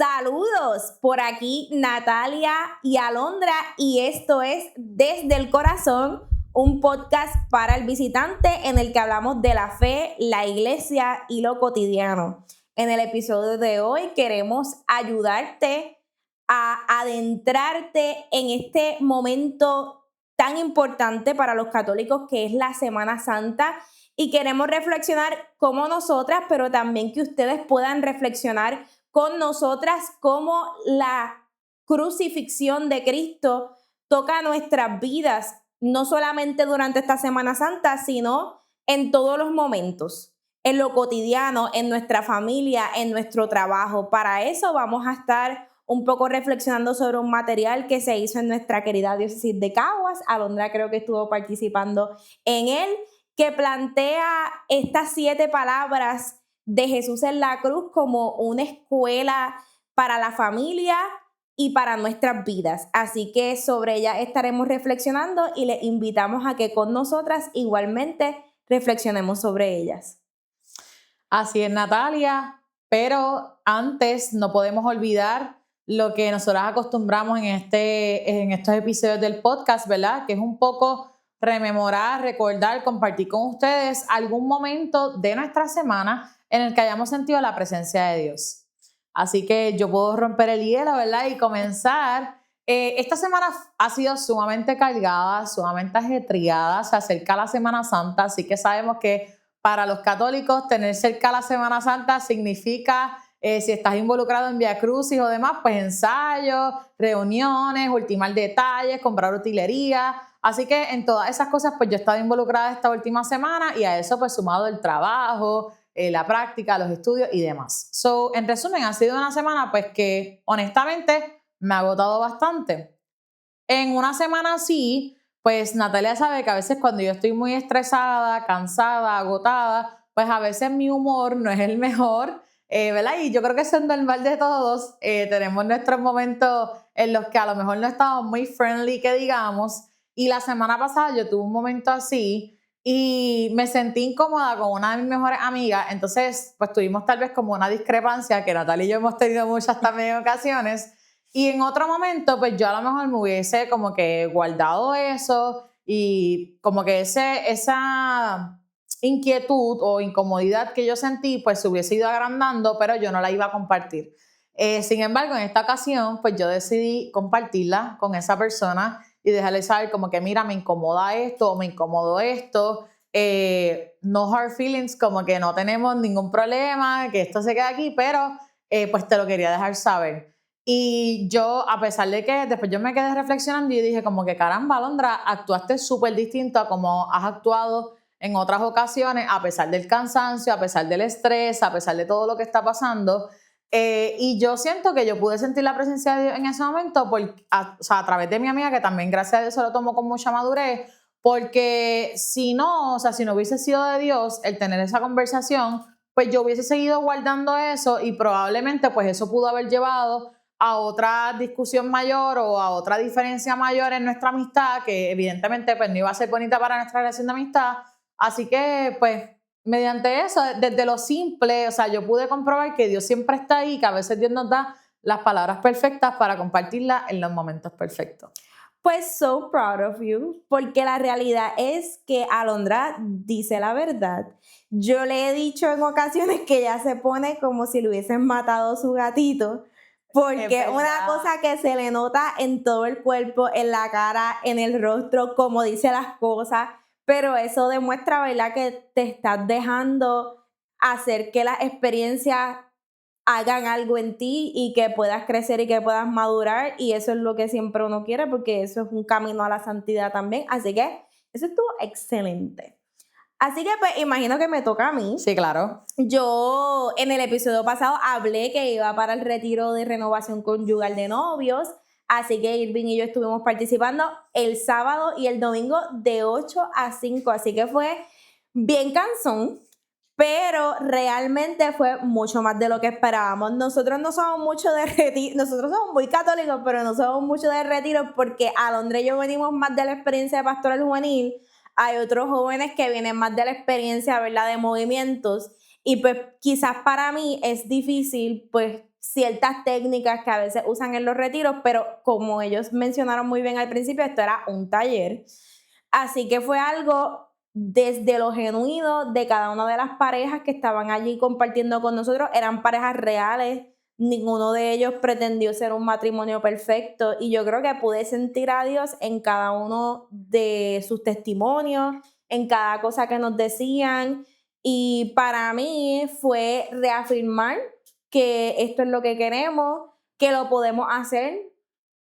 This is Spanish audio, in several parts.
Saludos, por aquí Natalia y Alondra y esto es Desde el Corazón, un podcast para el visitante en el que hablamos de la fe, la iglesia y lo cotidiano. En el episodio de hoy queremos ayudarte a adentrarte en este momento tan importante para los católicos que es la Semana Santa y queremos reflexionar como nosotras, pero también que ustedes puedan reflexionar con nosotras cómo la crucifixión de Cristo toca nuestras vidas, no solamente durante esta Semana Santa, sino en todos los momentos, en lo cotidiano, en nuestra familia, en nuestro trabajo. Para eso vamos a estar un poco reflexionando sobre un material que se hizo en nuestra querida diócesis de Caguas. Alondra creo que estuvo participando en él, que plantea estas 7 palabras de Jesús en la cruz como una escuela para la familia y para nuestras vidas. Así que sobre ella estaremos reflexionando y les invitamos a que con nosotras igualmente reflexionemos sobre ellas. Así es, Natalia, pero antes no podemos olvidar lo que nosotros acostumbramos en estos episodios del podcast, ¿verdad? Que es un poco rememorar, recordar, compartir con ustedes algún momento de nuestra semana en el que hayamos sentido la presencia de Dios. Así que yo puedo romper el hielo, ¿verdad? Y comenzar. Esta semana ha sido sumamente cargada, sumamente ajetreada, se acerca la Semana Santa, así que sabemos que para los católicos tener cerca la Semana Santa significa, si estás involucrado en Vía Crucis o demás, pues ensayos, reuniones, ultimar detalles, comprar utilería. Así que en todas esas cosas pues yo he estado involucrada esta última semana y a eso pues sumado el trabajo, la práctica, los estudios y demás. En resumen, ha sido una semana pues que honestamente me ha agotado bastante. En una semana así, pues Natalia sabe que a veces cuando yo estoy muy estresada, cansada, agotada, pues a veces mi humor no es el mejor, ¿verdad? Y yo creo que eso es normal de todos. Tenemos nuestros momentos en los que a lo mejor no estamos muy friendly, que digamos. Y la semana pasada yo tuve un momento así y me sentí incómoda con una de mis mejores amigas. Entonces, pues tuvimos tal vez como una discrepancia que Natalia y yo hemos tenido muchas también en ocasiones. Y en otro momento, pues yo a lo mejor me hubiese como que guardado eso y como que esa inquietud o incomodidad que yo sentí, pues se hubiese ido agrandando, pero yo no la iba a compartir. Sin embargo, en esta ocasión, pues yo decidí compartirla con esa persona y dejarle saber como que, mira, me incomoda esto o me incomodó esto. No hard feelings, como que no tenemos ningún problema, que esto se queda aquí, pero pues te lo quería dejar saber. Y yo, a pesar de que después yo me quedé reflexionando y dije como que caramba, Alondra, actuaste súper distinto a como has actuado en otras ocasiones, a pesar del cansancio, a pesar del estrés, a pesar de todo lo que está pasando. Y yo siento que yo pude sentir la presencia de Dios en ese momento a través de mi amiga, que también gracias a Dios se lo tomó con mucha madurez, porque si no, o sea, si no hubiese sido de Dios el tener esa conversación, pues yo hubiese seguido guardando eso y probablemente pues eso pudo haber llevado a otra discusión mayor o a otra diferencia mayor en nuestra amistad, que evidentemente pues no iba a ser bonita para nuestra relación de amistad. Así que pues mediante eso, desde lo simple, o sea, yo pude comprobar que Dios siempre está ahí, que a veces Dios nos da las palabras perfectas para compartirlas en los momentos perfectos. Pues so proud of you, porque la realidad es que Alondra dice la verdad. Yo le he dicho en ocasiones que ella se pone como si le hubiesen matado su gatito, porque una cosa que se le nota en todo el cuerpo, en la cara, en el rostro, como dice las cosas, pero eso demuestra, ¿verdad?, que te estás dejando hacer que las experiencias hagan algo en ti y que puedas crecer y que puedas madurar, y eso es lo que siempre uno quiere porque eso es un camino a la santidad también, así que eso estuvo excelente. Así que pues imagino que me toca a mí. Sí, claro. Yo en el episodio pasado hablé que iba para el retiro de renovación conyugal de novios, así que Irving y yo estuvimos participando el sábado y el domingo de 8 a 5, así que fue bien cansón, pero realmente fue mucho más de lo que esperábamos. Nosotros no somos mucho de retiro, nosotros somos muy católicos, pero no somos mucho de retiro porque Alondra y yo venimos más de la experiencia de pastoral juvenil. Hay otros jóvenes que vienen más de la experiencia, ¿verdad?, de movimientos, y pues quizás para mí es difícil pues ciertas técnicas que a veces usan en los retiros, pero como ellos mencionaron muy bien al principio, esto era un taller. Así que fue algo desde lo genuino de cada una de las parejas que estaban allí compartiendo con nosotros. Eran parejas reales, ninguno de ellos pretendió ser un matrimonio perfecto, y yo creo que pude sentir a Dios en cada uno de sus testimonios, en cada cosa que nos decían, y para mí fue reafirmar que esto es lo que queremos, que lo podemos hacer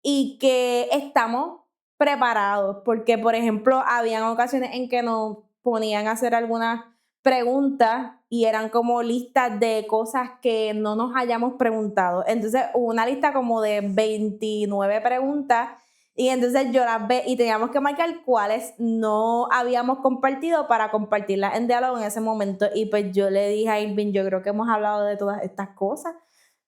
y que estamos preparados, porque por ejemplo habían ocasiones en que nos ponían a hacer algunas preguntas y eran como listas de cosas que no nos hayamos preguntado. Entonces hubo una lista como de 29 preguntas, y entonces yo las ve y teníamos que marcar cuáles no habíamos compartido para compartirlas en diálogo en ese momento. Y pues yo le dije a Irving, yo creo que hemos hablado de todas estas cosas.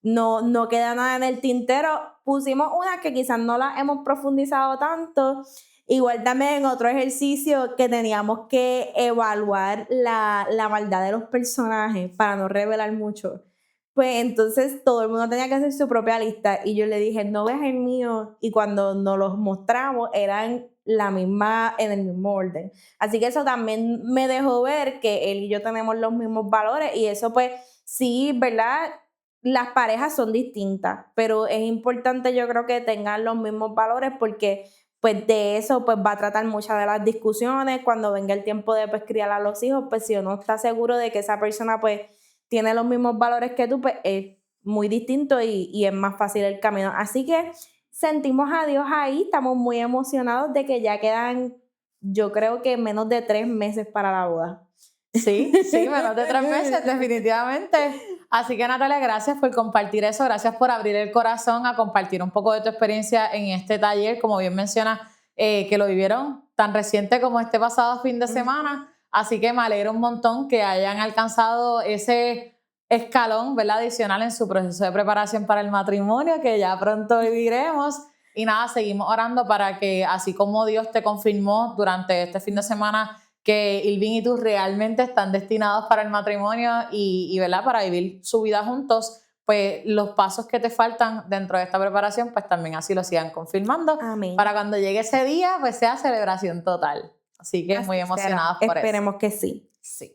No queda nada en el tintero. Pusimos unas que quizás no las hemos profundizado tanto. Igual también en otro ejercicio que teníamos que evaluar la maldad de los personajes para no revelar mucho. Pues entonces todo el mundo tenía que hacer su propia lista, y yo le dije, no veas el mío, y cuando nos los mostramos eran en el mismo orden. Así que eso también me dejó ver que él y yo tenemos los mismos valores, y eso pues sí, ¿verdad? Las parejas son distintas, pero es importante, yo creo, que tengan los mismos valores, porque pues de eso pues va a tratar muchas de las discusiones cuando venga el tiempo de pues criar a los hijos. Pues si uno está seguro de que esa persona pues tiene los mismos valores que tú, pues es muy distinto y es más fácil el camino. Así que sentimos a Dios ahí, estamos muy emocionados de que ya quedan, yo creo que menos de 3 meses para la boda. Sí, menos de 3 meses, definitivamente. Así que Natalia, gracias por compartir eso, gracias por abrir el corazón a compartir un poco de tu experiencia en este taller, como bien mencionas, que lo vivieron tan reciente como este pasado fin de semana. Así que me alegro un montón que hayan alcanzado ese escalón, ¿verdad?, adicional en su proceso de preparación para el matrimonio, que ya pronto viviremos. Y nada, seguimos orando para que, así como Dios te confirmó durante este fin de semana que Irving y tú realmente están destinados para el matrimonio y ¿verdad?, para vivir su vida juntos, pues los pasos que te faltan dentro de esta preparación, pues también así lo sigan confirmando. Amén. Para cuando llegue ese día, pues sea celebración total. Así que muy emocionados por eso. Esperemos que sí. Sí.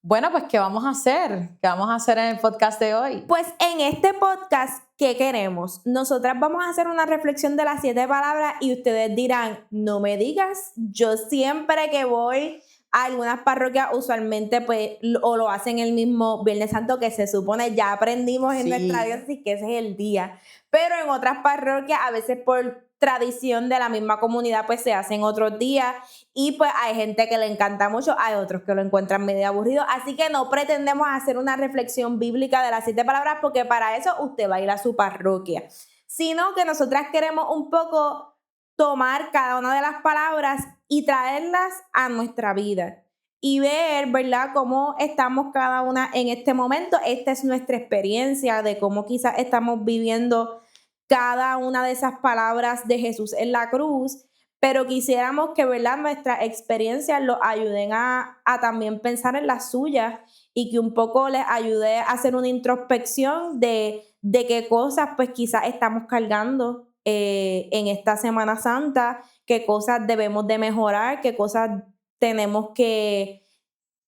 Bueno, pues ¿qué vamos a hacer? ¿Qué vamos a hacer en el podcast de hoy? Pues en este podcast, ¿qué queremos? Nosotras vamos a hacer una reflexión de las 7 palabras, y ustedes dirán, no me digas, yo siempre que voy a algunas parroquias, usualmente pues o lo hacen el mismo Viernes Santo, que se supone ya aprendimos en nuestra diócesis que ese es el día, pero en otras parroquias a veces por tradición de la misma comunidad pues se hacen otros días, y pues hay gente que le encanta mucho, hay otros que lo encuentran medio aburrido. Así que no pretendemos hacer una reflexión bíblica de las 7 palabras, porque para eso usted va a ir a su parroquia, sino que nosotras queremos un poco tomar cada una de las palabras y traerlas a nuestra vida y ver, ¿verdad?, cómo estamos cada una en este momento. Esta es nuestra experiencia de cómo quizás estamos viviendo cada una de esas palabras de Jesús en la cruz, pero quisiéramos que, ¿verdad?, nuestras experiencias los ayuden a también pensar en las suyas, y que un poco les ayude a hacer una introspección de qué cosas pues quizás estamos cargando en esta Semana Santa, qué cosas debemos de mejorar, qué cosas tenemos que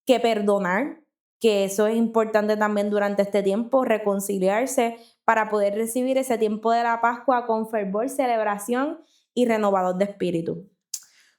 perdonar, que eso es importante también durante este tiempo, reconciliarse para poder recibir ese tiempo de la Pascua con fervor, celebración y renovador de espíritu.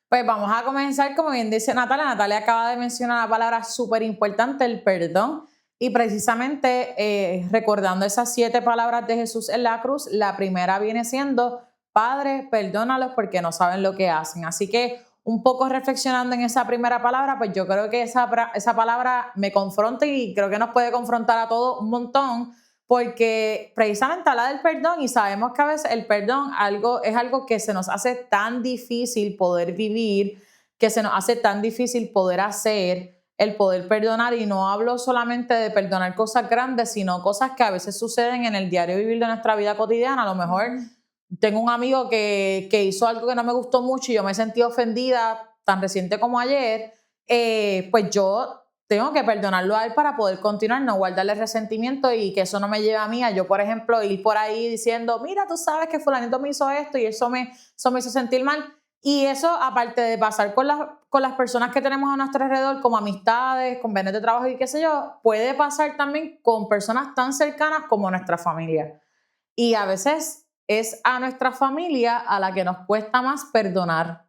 Pues vamos a comenzar, como bien dice Natalia. Natalia acaba de mencionar una palabra súper importante, el perdón. Y precisamente recordando esas 7 palabras de Jesús en la cruz, la primera viene siendo, Padre, perdónalos porque no saben lo que hacen. Así que un poco reflexionando en esa primera palabra, pues yo creo que esa palabra me confronta, y creo que nos puede confrontar a todos un montón, porque precisamente habla del perdón, y sabemos que a veces el perdón es algo que se nos hace tan difícil poder vivir, que se nos hace tan difícil poder hacer, el poder perdonar. Y no hablo solamente de perdonar cosas grandes, sino cosas que a veces suceden en el diario vivir de nuestra vida cotidiana. A lo mejor tengo un amigo que hizo algo que no me gustó mucho y yo me sentí ofendida tan reciente como ayer, pues yo tengo que perdonarlo a él para poder continuar, no guardarle resentimiento y que eso no me lleve a mí a yo, por ejemplo, ir por ahí diciendo, mira, tú sabes que fulanito me hizo esto y eso me hizo sentir mal. Y eso, aparte de pasar con las personas que tenemos a nuestro alrededor, como amistades, convenios de trabajo y qué sé yo, puede pasar también con personas tan cercanas como nuestra familia. Y a veces es a nuestra familia a la que nos cuesta más perdonar.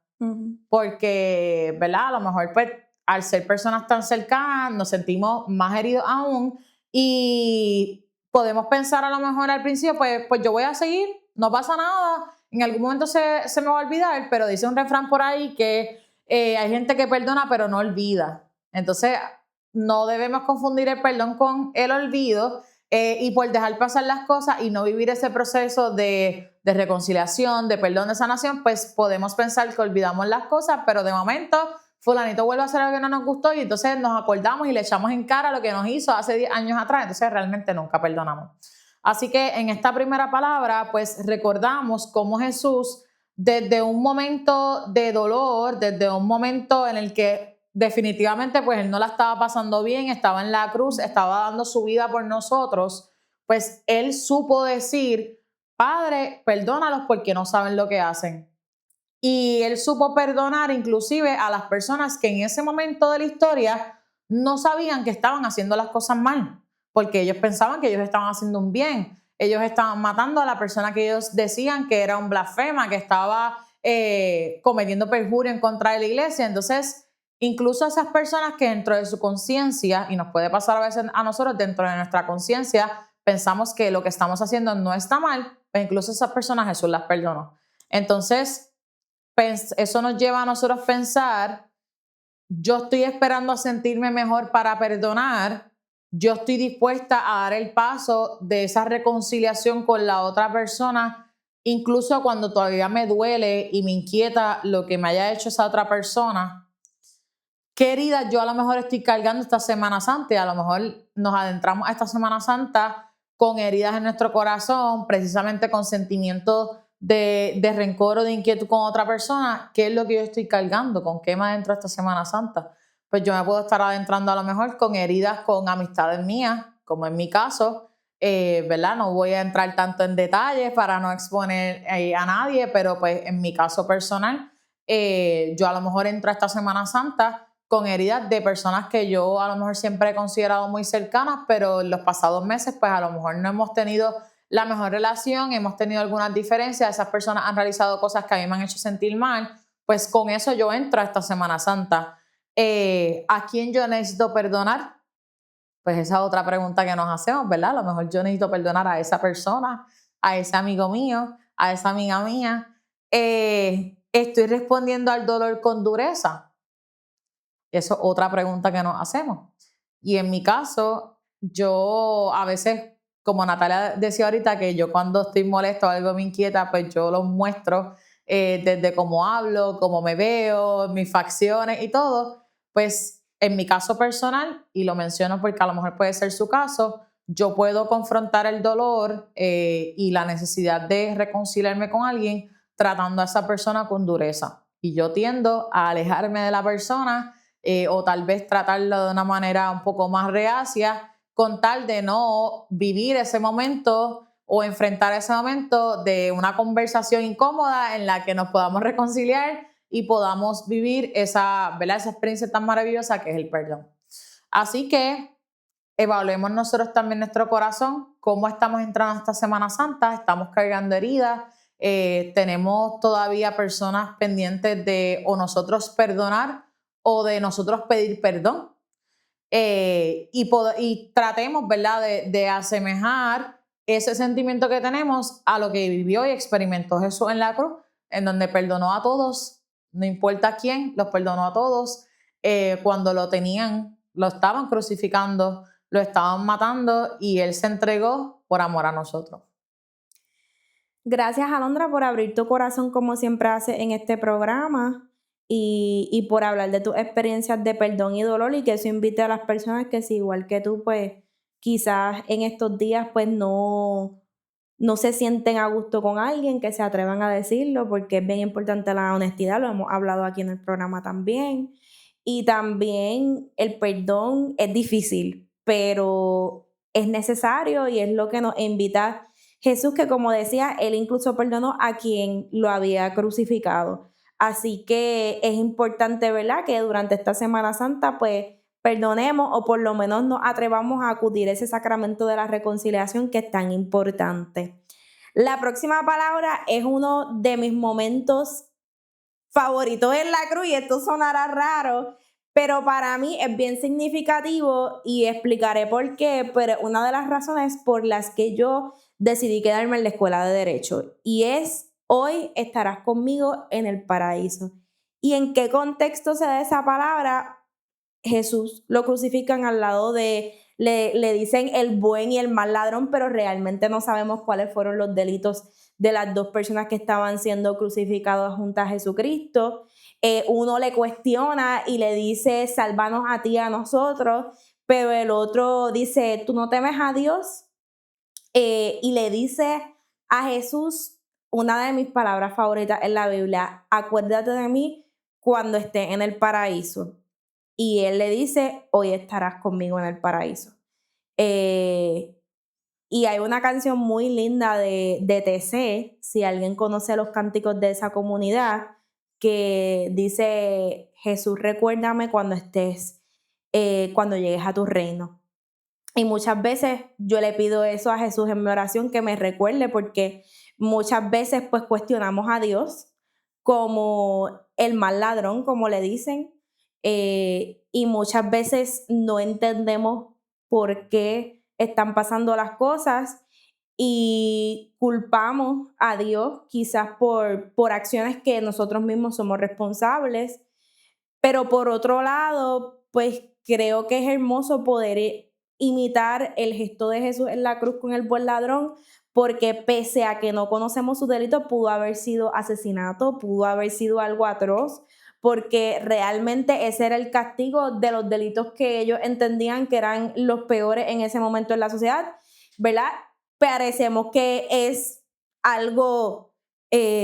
Porque, ¿verdad? A lo mejor, pues, al ser personas tan cercanas, nos sentimos más heridos aún y podemos pensar a lo mejor al principio, pues yo voy a seguir, no pasa nada, en algún momento se me va a olvidar, pero dice un refrán por ahí que hay gente que perdona pero no olvida. Entonces, no debemos confundir el perdón con el olvido. Y por dejar pasar las cosas y no vivir ese proceso de reconciliación, de perdón, de sanación, pues podemos pensar que olvidamos las cosas, pero de momento fulanito vuelve a hacer algo que no nos gustó y entonces nos acordamos y le echamos en cara lo que nos hizo hace 10 años atrás, entonces realmente nunca perdonamos. Así que en esta primera palabra, pues recordamos cómo Jesús, desde un momento de dolor, desde un momento en el que definitivamente pues él no la estaba pasando bien, estaba en la cruz, estaba dando su vida por nosotros, pues él supo decir, Padre, perdónalos porque no saben lo que hacen. Y él supo perdonar inclusive a las personas que en ese momento de la historia no sabían que estaban haciendo las cosas mal, porque ellos pensaban que ellos estaban haciendo un bien. Ellos estaban matando a la persona que ellos decían que era un blasfema, que estaba cometiendo perjurio en contra de la iglesia. Entonces, incluso esas personas que dentro de su conciencia, y nos puede pasar a veces a nosotros, dentro de nuestra conciencia, pensamos que lo que estamos haciendo no está mal, pues incluso esas personas Jesús las perdonó. Entonces, eso nos lleva a nosotros a pensar, yo estoy esperando a sentirme mejor para perdonar, yo estoy dispuesta a dar el paso de esa reconciliación con la otra persona, incluso cuando todavía me duele y me inquieta lo que me haya hecho esa otra persona. ¿Qué heridas yo a lo mejor estoy cargando esta Semana Santa? Y a lo mejor nos adentramos a esta Semana Santa con heridas en nuestro corazón, precisamente con sentimientos de rencor o de inquietud con otra persona. ¿Qué es lo que yo estoy cargando? ¿Con qué me adentro esta Semana Santa? Pues yo me puedo estar adentrando a lo mejor con heridas con amistades mías, como en mi caso, ¿verdad? No voy a entrar tanto en detalles para no exponer a nadie, pero pues en mi caso personal, yo a lo mejor entro a esta Semana Santa con heridas de personas que yo a lo mejor siempre he considerado muy cercanas, pero en los pasados meses pues a lo mejor no hemos tenido la mejor relación, hemos tenido algunas diferencias, esas personas han realizado cosas que a mí me han hecho sentir mal, pues con eso yo entro a esta Semana Santa. ¿A quién yo necesito perdonar? Pues esa es otra pregunta que nos hacemos, ¿verdad? A lo mejor yo necesito perdonar a esa persona, a ese amigo mío, a esa amiga mía. ¿Estoy respondiendo al dolor con dureza? Eso es otra pregunta que nos hacemos. Y en mi caso, yo a veces, como Natalia decía ahorita, que yo cuando estoy molesta o algo me inquieta, pues yo lo muestro desde cómo hablo, cómo me veo, mis facciones y todo. Pues en mi caso personal, y lo menciono porque a lo mejor puede ser su caso, yo puedo confrontar el dolor y la necesidad de reconciliarme con alguien tratando a esa persona con dureza. Y yo tiendo a alejarme de la persona o tal vez tratarlo de una manera un poco más reacia, con tal de no vivir ese momento o enfrentar ese momento de una conversación incómoda en la que nos podamos reconciliar y podamos vivir esa, ¿verdad? Esa experiencia tan maravillosa que es el perdón. Así que evaluemos nosotros también nuestro corazón, cómo estamos entrando a esta Semana Santa, estamos cargando heridas, tenemos todavía personas pendientes de o nosotros perdonar o de nosotros pedir perdón. Y tratemos, ¿verdad?, de asemejar ese sentimiento que tenemos a lo que vivió y experimentó Jesús en la cruz, en donde perdonó a todos, no importa quién, los perdonó a todos. Cuando lo tenían, lo estaban crucificando, lo estaban matando y Él se entregó por amor a nosotros. Gracias, Alondra, por abrir tu corazón como siempre haces en este programa y por hablar de tus experiencias de perdón y dolor y que eso invite a las personas que si igual que tú, pues quizás en estos días pues no se sienten a gusto con alguien, que se atrevan a decirlo porque es bien importante la honestidad, lo hemos hablado aquí en el programa también. Y también el perdón es difícil, pero es necesario y es lo que nos invita Jesús, que como decía, él incluso perdonó a quien lo había crucificado. Así que es importante, ¿verdad?, que durante esta Semana Santa, pues, perdonemos o por lo menos nos atrevamos a acudir a ese sacramento de la reconciliación que es tan importante. La próxima palabra es uno de mis momentos favoritos en la cruz y esto sonará raro, pero para mí es bien significativo y explicaré por qué, pero una de las razones por las que yo decidí quedarme en la escuela de Derecho y es: hoy estarás conmigo en el paraíso. ¿Y en qué contexto se da esa palabra? Jesús lo crucifican al lado le dicen el buen y el mal ladrón, pero realmente no sabemos cuáles fueron los delitos de las dos personas que estaban siendo crucificadas junto a Jesucristo. Uno le cuestiona y le dice, sálvanos a ti y a nosotros, pero el otro dice, ¿tú no temes a Dios? Y le dice a Jesús una de mis palabras favoritas en la Biblia: acuérdate de mí cuando esté en el paraíso. Y él le dice, hoy estarás conmigo en el paraíso. Eh, y hay una canción muy linda de TC, si alguien conoce los cánticos de esa comunidad, que dice, Jesús, recuérdame cuando cuando llegues a tu reino. Y muchas veces yo le pido eso a Jesús en mi oración, que me recuerde, porque muchas veces pues cuestionamos a Dios como el mal ladrón, como le dicen, y muchas veces no entendemos por qué están pasando las cosas y culpamos a Dios quizás por acciones que nosotros mismos somos responsables, pero por otro lado, pues creo que es hermoso poder imitar el gesto de Jesús en la cruz con el buen ladrón, porque pese a que no conocemos su delito, pudo haber sido asesinato, pudo haber sido algo atroz, porque realmente ese era el castigo de los delitos que ellos entendían que eran los peores en ese momento en la sociedad, ¿verdad? Parecemos que es algo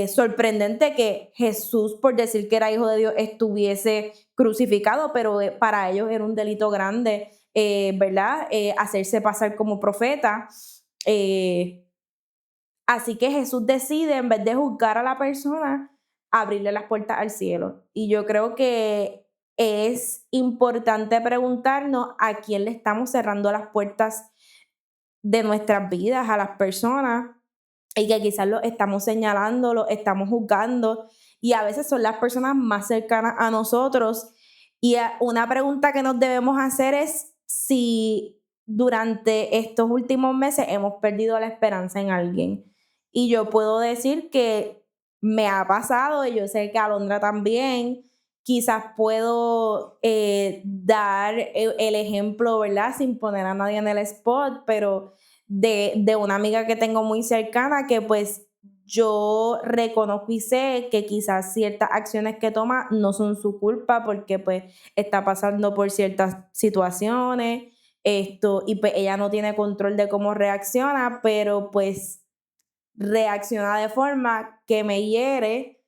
sorprendente que Jesús, por decir que era hijo de Dios, estuviese crucificado, pero para ellos era un delito grande, ¿verdad? Hacerse pasar como profeta. Eh, Así que Jesús decide, en vez de juzgar a la persona, abrirle las puertas al cielo. Y yo creo que es importante preguntarnos a quién le estamos cerrando las puertas de nuestras vidas, a las personas, y que quizás lo estamos señalando, lo estamos juzgando, y a veces son las personas más cercanas a nosotros. Y una pregunta que nos debemos hacer es si durante estos últimos meses hemos perdido la esperanza en alguien. Y yo puedo decir que me ha pasado, y yo sé que a Alondra también. Quizás puedo dar el ejemplo, ¿verdad? Sin poner a nadie en el spot, pero de una amiga que tengo muy cercana que pues yo reconozco y sé que quizás ciertas acciones que toma no son su culpa porque pues está pasando por ciertas situaciones, y pues ella no tiene control de cómo reacciona, pero pues reacciona de forma que me hiere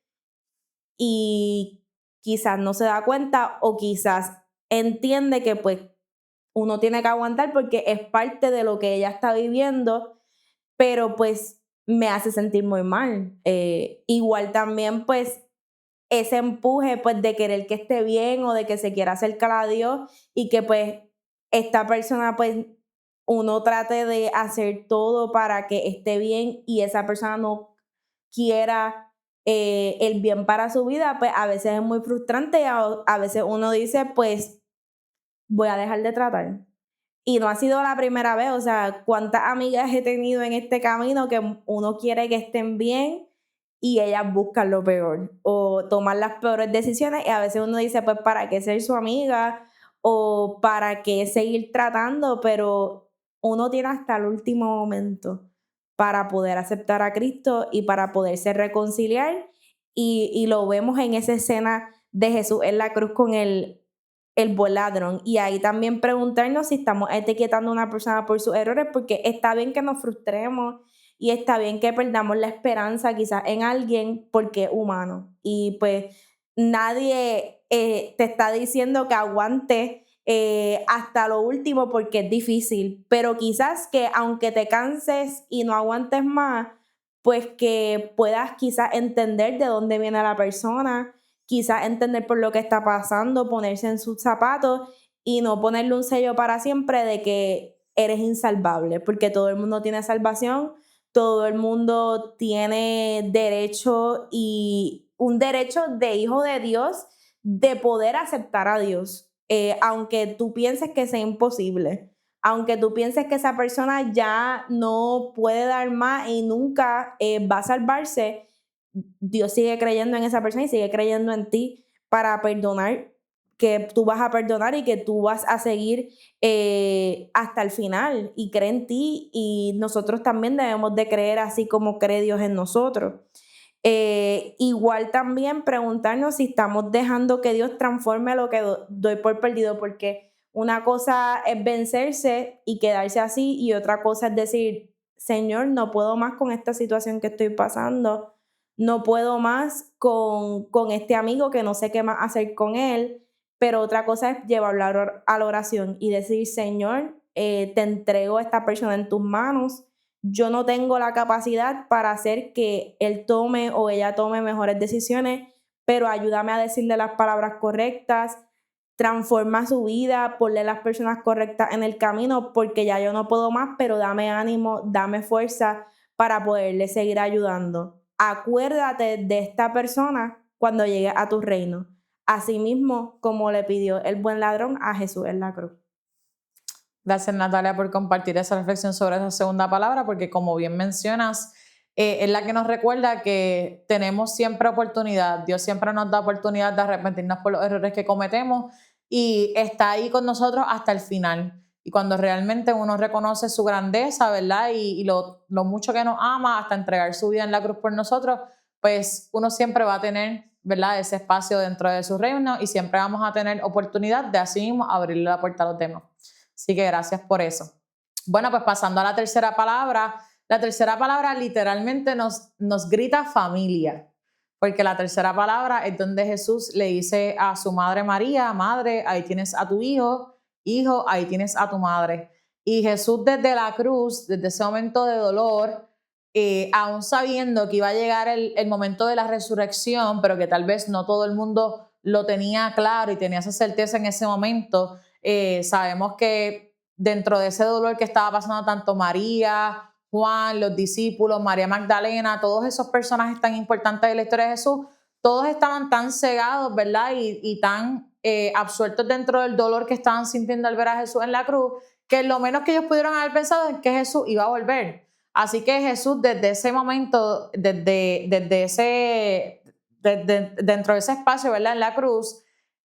y quizás no se da cuenta o quizás entiende que pues uno tiene que aguantar porque es parte de lo que ella está viviendo, pero pues me hace sentir muy mal. Igual también pues ese empuje pues de querer que esté bien o de que se quiera acercar a Dios y que pues esta persona pues uno trate de hacer todo para que esté bien y esa persona no quiera el bien para su vida, pues a veces es muy frustrante y a veces uno dice pues voy a dejar de tratar. Y no ha sido la primera vez, o sea, cuántas amigas he tenido en este camino que uno quiere que estén bien y ellas buscan lo peor o tomar las peores decisiones y a veces uno dice, pues, ¿para qué ser su amiga? O ¿para qué seguir tratando? Pero uno tiene hasta el último momento para poder aceptar a Cristo y para poderse reconciliar y lo vemos en esa escena de Jesús en la cruz con el buen ladrón. Y ahí también preguntarnos si estamos etiquetando a una persona por sus errores, porque está bien que nos frustremos y está bien que perdamos la esperanza quizás en alguien porque es humano. Y pues nadie te está diciendo que aguante hasta lo último porque es difícil, pero quizás que aunque te canses y no aguantes más, pues que puedas quizás entender de dónde viene la persona, quizás entender por lo que está pasando, ponerse en sus zapatos y no ponerle un sello para siempre de que eres insalvable, porque todo el mundo tiene salvación, todo el mundo tiene derecho y un derecho de hijo de Dios de poder aceptar a Dios, aunque tú pienses que sea imposible, aunque tú pienses que esa persona ya no puede dar más y nunca va a salvarse, Dios sigue creyendo en esa persona y sigue creyendo en ti para perdonar, que tú vas a perdonar y que tú vas a seguir hasta el final y cree en ti y nosotros también debemos de creer así como cree Dios en nosotros. Igual también preguntarnos si estamos dejando que Dios transforme lo que doy por perdido, porque una cosa es vencerse y quedarse así y otra cosa es decir, Señor, no puedo más con esta situación que estoy pasando, no puedo más con este amigo que no sé qué más hacer con él, pero otra cosa es llevarlo a la oración y decir, Señor, te entrego a esta persona en tus manos, yo no tengo la capacidad para hacer que él tome o ella tome mejores decisiones, pero ayúdame a decirle las palabras correctas, transforma su vida, ponle las personas correctas en el camino, porque ya yo no puedo más, pero dame ánimo, dame fuerza para poderle seguir ayudando. Acuérdate de esta persona cuando llegue a tu reino, asimismo como le pidió el buen ladrón a Jesús en la cruz. Gracias, Natalia, por compartir esa reflexión sobre esa segunda palabra, porque como bien mencionas, es la que nos recuerda que tenemos siempre oportunidad. Dios siempre nos da oportunidad de arrepentirnos por los errores que cometemos y está ahí con nosotros hasta el final. Y cuando realmente uno reconoce su grandeza, ¿verdad? Y lo mucho que nos ama hasta entregar su vida en la cruz por nosotros, pues uno siempre va a tener, ¿verdad? Ese espacio dentro de su reino y siempre vamos a tener oportunidad de así mismo abrirle la puerta a los demás. Así que gracias por eso. Bueno, pues pasando a la tercera palabra literalmente nos grita familia, porque la tercera palabra es donde Jesús le dice a su madre María, madre, ahí tienes a tu hijo, hijo, ahí tienes a tu madre. Y Jesús desde la cruz, desde ese momento de dolor, aún sabiendo que iba a llegar el momento de la resurrección, pero que tal vez no todo el mundo lo tenía claro y tenía esa certeza en ese momento, sabemos que dentro de ese dolor que estaba pasando tanto María, Juan, los discípulos, María Magdalena, todos esos personajes tan importantes de la historia de Jesús, todos estaban tan cegados, ¿verdad? Y tan absueltos dentro del dolor que estaban sintiendo al ver a Jesús en la cruz, que lo menos que ellos pudieron haber pensado es que Jesús iba a volver. Así que Jesús desde ese momento, dentro de ese espacio, ¿verdad? En la cruz,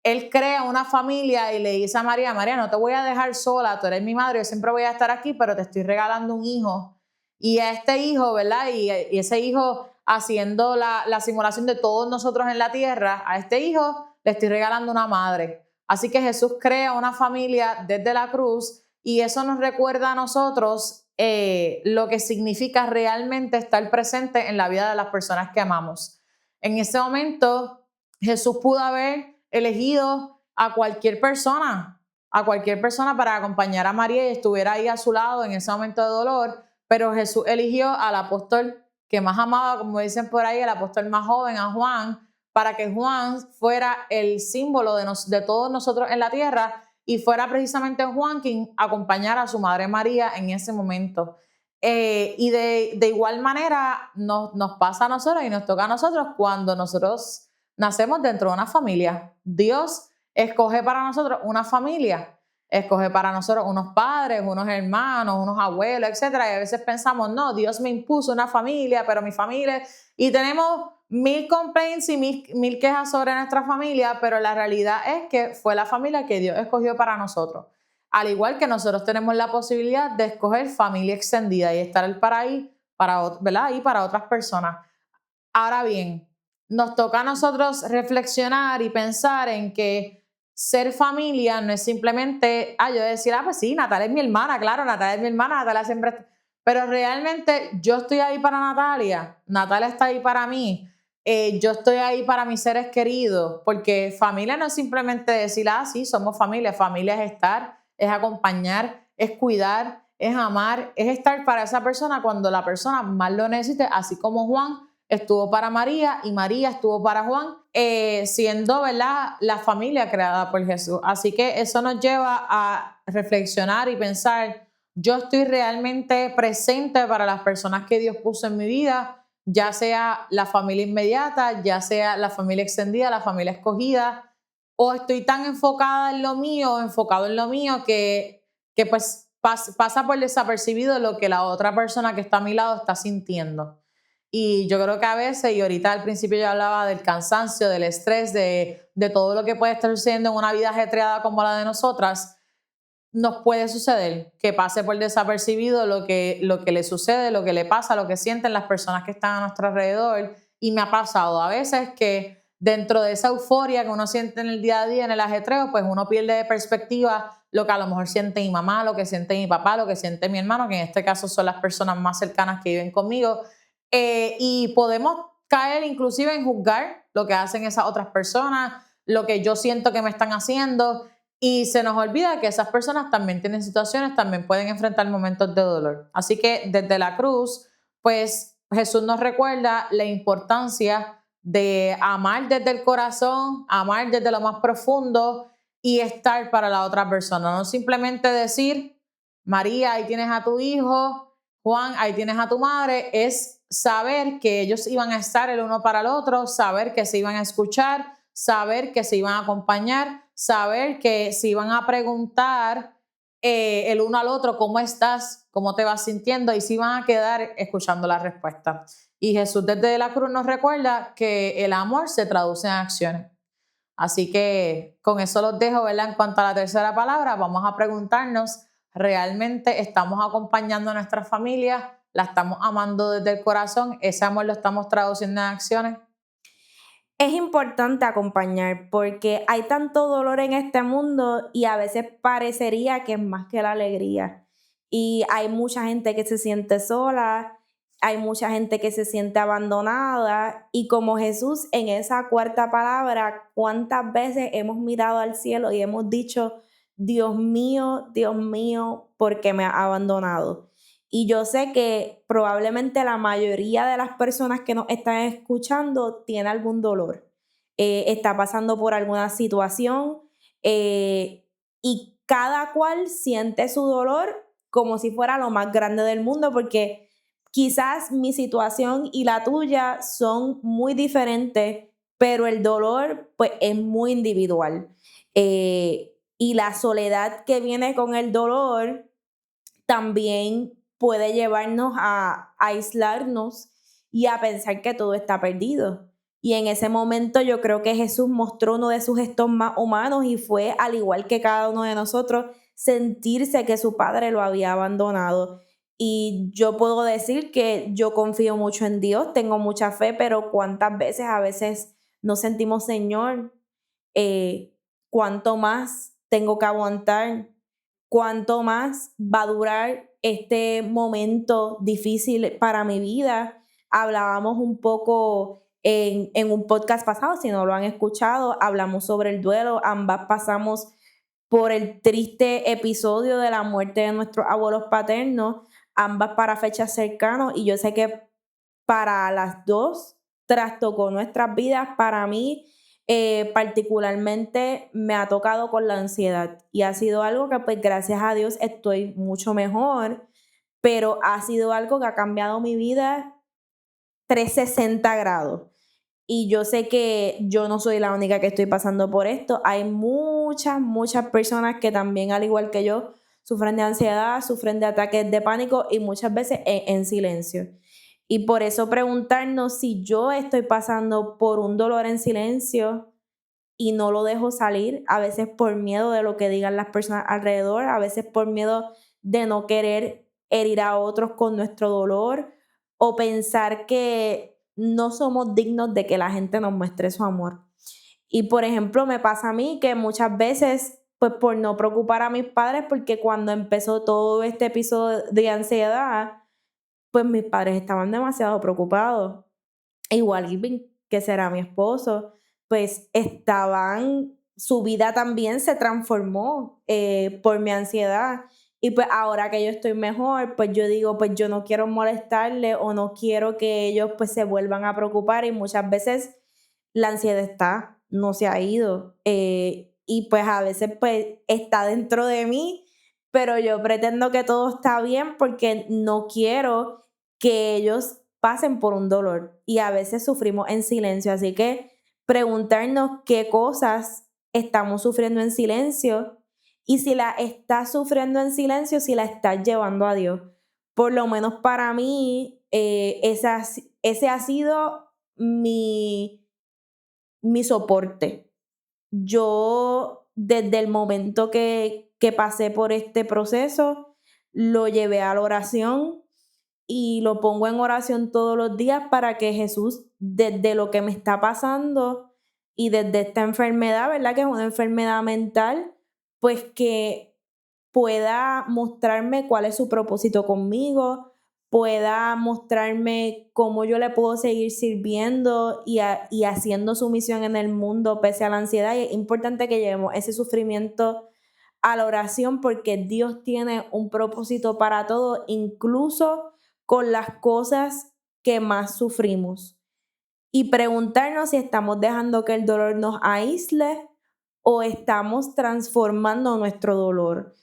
él crea una familia y le dice a María, María, no te voy a dejar sola, tú eres mi madre, yo siempre voy a estar aquí, pero te estoy regalando un hijo. Y a este hijo, ¿verdad? Y ese hijo haciendo la simulación de todos nosotros en la tierra, a este hijo le estoy regalando una madre. Así que Jesús crea una familia desde la cruz y eso nos recuerda a nosotros lo que significa realmente estar presente en la vida de las personas que amamos. En ese momento, Jesús pudo haber elegido a cualquier persona para acompañar a María y estuviera ahí a su lado en ese momento de dolor, pero Jesús eligió al apóstol que más amaba, como dicen por ahí, el apóstol más joven, a Juan, para que Juan fuera el símbolo de todos nosotros en la tierra y fuera precisamente Juan quien acompañara a su madre María en ese momento. Y de igual manera nos pasa a nosotros y nos toca a nosotros cuando nosotros nacemos dentro de una familia. Dios escoge para nosotros una familia, escoge para nosotros unos padres, unos hermanos, unos abuelos, etcétera. Y a veces pensamos, no, Dios me impuso una familia, pero mi familia... Y tenemos 1000 complaints y mil quejas sobre nuestra familia, pero la realidad es que fue la familia que Dios escogió para nosotros. Al igual que nosotros tenemos la posibilidad de escoger familia extendida y estar para ahí, ¿verdad? Ahí para otras personas. Ahora bien, nos toca a nosotros reflexionar y pensar en que ser familia no es simplemente, yo decir, pues sí, Natalia es mi hermana, claro, Natalia es mi hermana, Natalia siempre... Pero realmente yo estoy ahí para Natalia, Natalia está ahí para mí. yo estoy ahí para mis seres queridos, porque familia no es simplemente decir, sí, somos familia. Familia es estar, es acompañar, es cuidar, es amar, es estar para esa persona cuando la persona más lo necesite, así como Juan estuvo para María y María estuvo para Juan, siendo, ¿verdad?, la familia creada por Jesús. Así que eso nos lleva a reflexionar y pensar, yo estoy realmente presente para las personas que Dios puso en mi vida, ya sea la familia inmediata, ya sea la familia extendida, la familia escogida, o estoy tan enfocada en lo mío, enfocado en lo mío, que pues pasa por desapercibido lo que la otra persona que está a mi lado está sintiendo. Y yo creo que a veces, y ahorita al principio yo hablaba del cansancio, del estrés, de todo lo que puede estar sucediendo en una vida ajetreada como la de nosotras, nos puede suceder que pase por desapercibido lo que le sucede, lo que le pasa, lo que sienten las personas que están a nuestro alrededor. Y me ha pasado a veces que dentro de esa euforia que uno siente en el día a día, en el ajetreo, pues uno pierde de perspectiva lo que a lo mejor siente mi mamá, lo que siente mi papá, lo que siente mi hermano, que en este caso son las personas más cercanas que viven conmigo. Y podemos caer inclusive en juzgar lo que hacen esas otras personas, lo que yo siento que me están haciendo, y se nos olvida que esas personas también tienen situaciones, también pueden enfrentar momentos de dolor. Así que desde la cruz, pues Jesús nos recuerda la importancia de amar desde el corazón, amar desde lo más profundo y estar para la otra persona. No simplemente decir, María, ahí tienes a tu hijo, Juan, ahí tienes a tu madre, es saber que ellos iban a estar el uno para el otro, saber que se iban a escuchar, saber que se iban a acompañar, saber que se iban a preguntar el uno al otro cómo estás, cómo te vas sintiendo, y se iban a quedar escuchando la respuesta. Y Jesús desde la cruz nos recuerda que el amor se traduce en acciones. Así que con eso los dejo, ¿verdad? En cuanto a la tercera palabra, vamos a preguntarnos, ¿realmente estamos acompañando a nuestra familia? ¿La estamos amando desde el corazón? ¿Ese amor lo estamos traduciendo en acciones? Es importante acompañar porque hay tanto dolor en este mundo y a veces parecería que es más que la alegría. Y hay mucha gente que se siente sola, hay mucha gente que se siente abandonada y como Jesús en esa cuarta palabra, ¿cuántas veces hemos mirado al cielo y hemos dicho, Dios mío, ¿por qué me ha abandonado? Y yo sé que probablemente la mayoría de las personas que nos están escuchando tiene algún dolor, está pasando por alguna situación y cada cual siente su dolor como si fuera lo más grande del mundo, porque quizás mi situación y la tuya son muy diferentes, pero el dolor pues es muy individual. Y la soledad que viene con el dolor también puede llevarnos a aislarnos y a pensar que todo está perdido. Y en ese momento yo creo que Jesús mostró uno de sus gestos más humanos y fue, al igual que cada uno de nosotros, sentirse que su padre lo había abandonado. Y yo puedo decir que yo confío mucho en Dios, tengo mucha fe, pero cuántas veces a veces nos sentimos, Señor, eh, cuánto más tengo que aguantar, cuánto más va a durar este momento difícil para mi vida. Hablábamos un poco en un podcast pasado, si no lo han escuchado, hablamos sobre el duelo, ambas pasamos por el triste episodio de la muerte de nuestros abuelos paternos, ambas para fechas cercanas, y yo sé que para las dos trastocó nuestras vidas. Para mí, particularmente, me ha tocado con la ansiedad y ha sido algo que, pues, gracias a Dios estoy mucho mejor, pero ha sido algo que ha cambiado mi vida 360 grados. Y yo sé que yo no soy la única que estoy pasando por esto. Hay muchas personas que también, al igual que yo, sufren de ansiedad, sufren de ataques de pánico y muchas veces en silencio. Y por eso preguntarnos si yo estoy pasando por un dolor en silencio y no lo dejo salir, a veces por miedo de lo que digan las personas alrededor, a veces por miedo de no querer herir a otros con nuestro dolor o pensar que no somos dignos de que la gente nos muestre su amor. Y por ejemplo, me pasa a mí que muchas veces, pues por no preocupar a mis padres, porque cuando empezó todo este episodio de ansiedad, pues mis padres estaban demasiado preocupados. Igual que será mi esposo, pues su vida también se transformó por mi ansiedad. Y pues ahora que yo estoy mejor, pues yo digo, pues yo no quiero molestarle o no quiero que ellos pues se vuelvan a preocupar, y muchas veces la ansiedad está, no se ha ido. Y pues a veces pues está dentro de mí, pero yo pretendo que todo está bien porque no quiero que ellos pasen por un dolor, y a veces sufrimos en silencio. Así que preguntarnos qué cosas estamos sufriendo en silencio, y si la estás sufriendo en silencio, si la estás llevando a Dios. Por lo menos para mí, ese ha sido mi soporte. Yo, desde el momento que pasé por este proceso, lo llevé a la oración y lo pongo en oración todos los días para que Jesús, desde lo que me está pasando y desde esta enfermedad, ¿verdad? Que es una enfermedad mental, pues que pueda mostrarme cuál es su propósito conmigo, pueda mostrarme cómo yo le puedo seguir sirviendo y haciendo su misión en el mundo pese a la ansiedad. Y es importante que llevemos ese sufrimiento a la oración, porque Dios tiene un propósito para todo, incluso con las cosas que más sufrimos. Y preguntarnos si estamos dejando que el dolor nos aísle o estamos transformando nuestro dolor.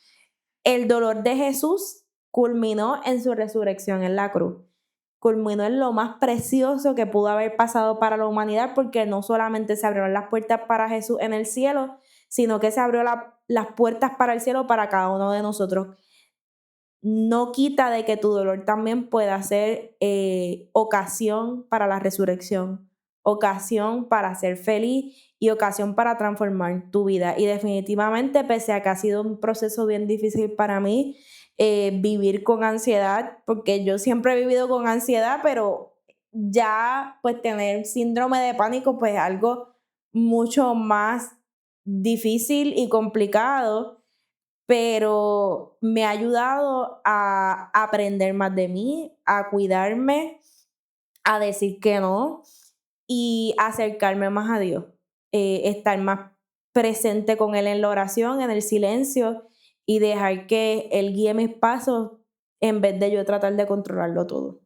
El dolor de Jesús culminó en su resurrección en la cruz. Culminó en lo más precioso que pudo haber pasado para la humanidad, porque no solamente se abrieron las puertas para Jesús en el cielo, sino que se abrió las puertas para el cielo para cada uno de nosotros. No quita de que tu dolor también pueda ser ocasión para la resurrección, ocasión para ser feliz y ocasión para transformar tu vida. Y definitivamente, pese a que ha sido un proceso bien difícil para mí, vivir con ansiedad, porque yo siempre he vivido con ansiedad, pero ya pues tener síndrome de pánico pues algo mucho más difícil y complicado, pero me ha ayudado a aprender más de mí, a cuidarme, a decir que no y acercarme más a Dios, estar más presente con Él en la oración, en el silencio, y dejar que Él guíe mis pasos en vez de yo tratar de controlarlo todo.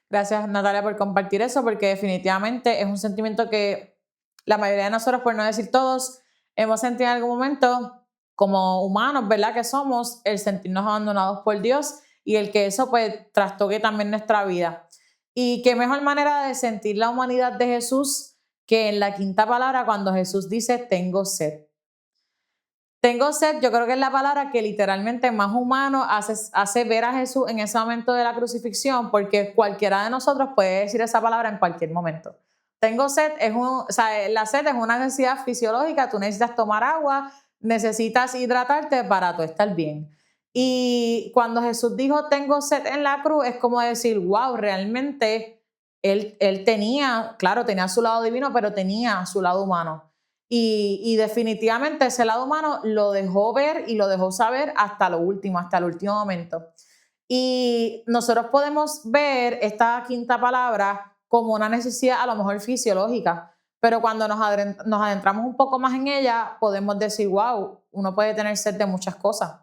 Gracias, Natalia, por compartir eso, porque definitivamente es un sentimiento que la mayoría de nosotros, por no decir todos, hemos sentido en algún momento como humanos, ¿verdad? Que somos, el sentirnos abandonados por Dios y el que eso pues trastoque también nuestra vida. Y qué mejor manera de sentir la humanidad de Jesús que en la quinta palabra cuando Jesús dice, tengo sed. Tengo sed, yo creo que es la palabra que literalmente más humano hace ver a Jesús en ese momento de la crucifixión, porque cualquiera de nosotros puede decir esa palabra en cualquier momento. Tengo sed, la sed es una necesidad fisiológica, tú necesitas tomar agua, necesitas hidratarte para tú estar bien. Y cuando Jesús dijo tengo sed en la cruz, es como decir, wow, realmente él tenía, claro, tenía su lado divino, pero tenía su lado humano. Y definitivamente ese lado humano lo dejó ver y lo dejó saber hasta lo último, hasta el último momento. Y nosotros podemos ver esta quinta palabra como una necesidad a lo mejor fisiológica, pero cuando nos adentramos un poco más en ella, podemos decir, wow, uno puede tener sed de muchas cosas.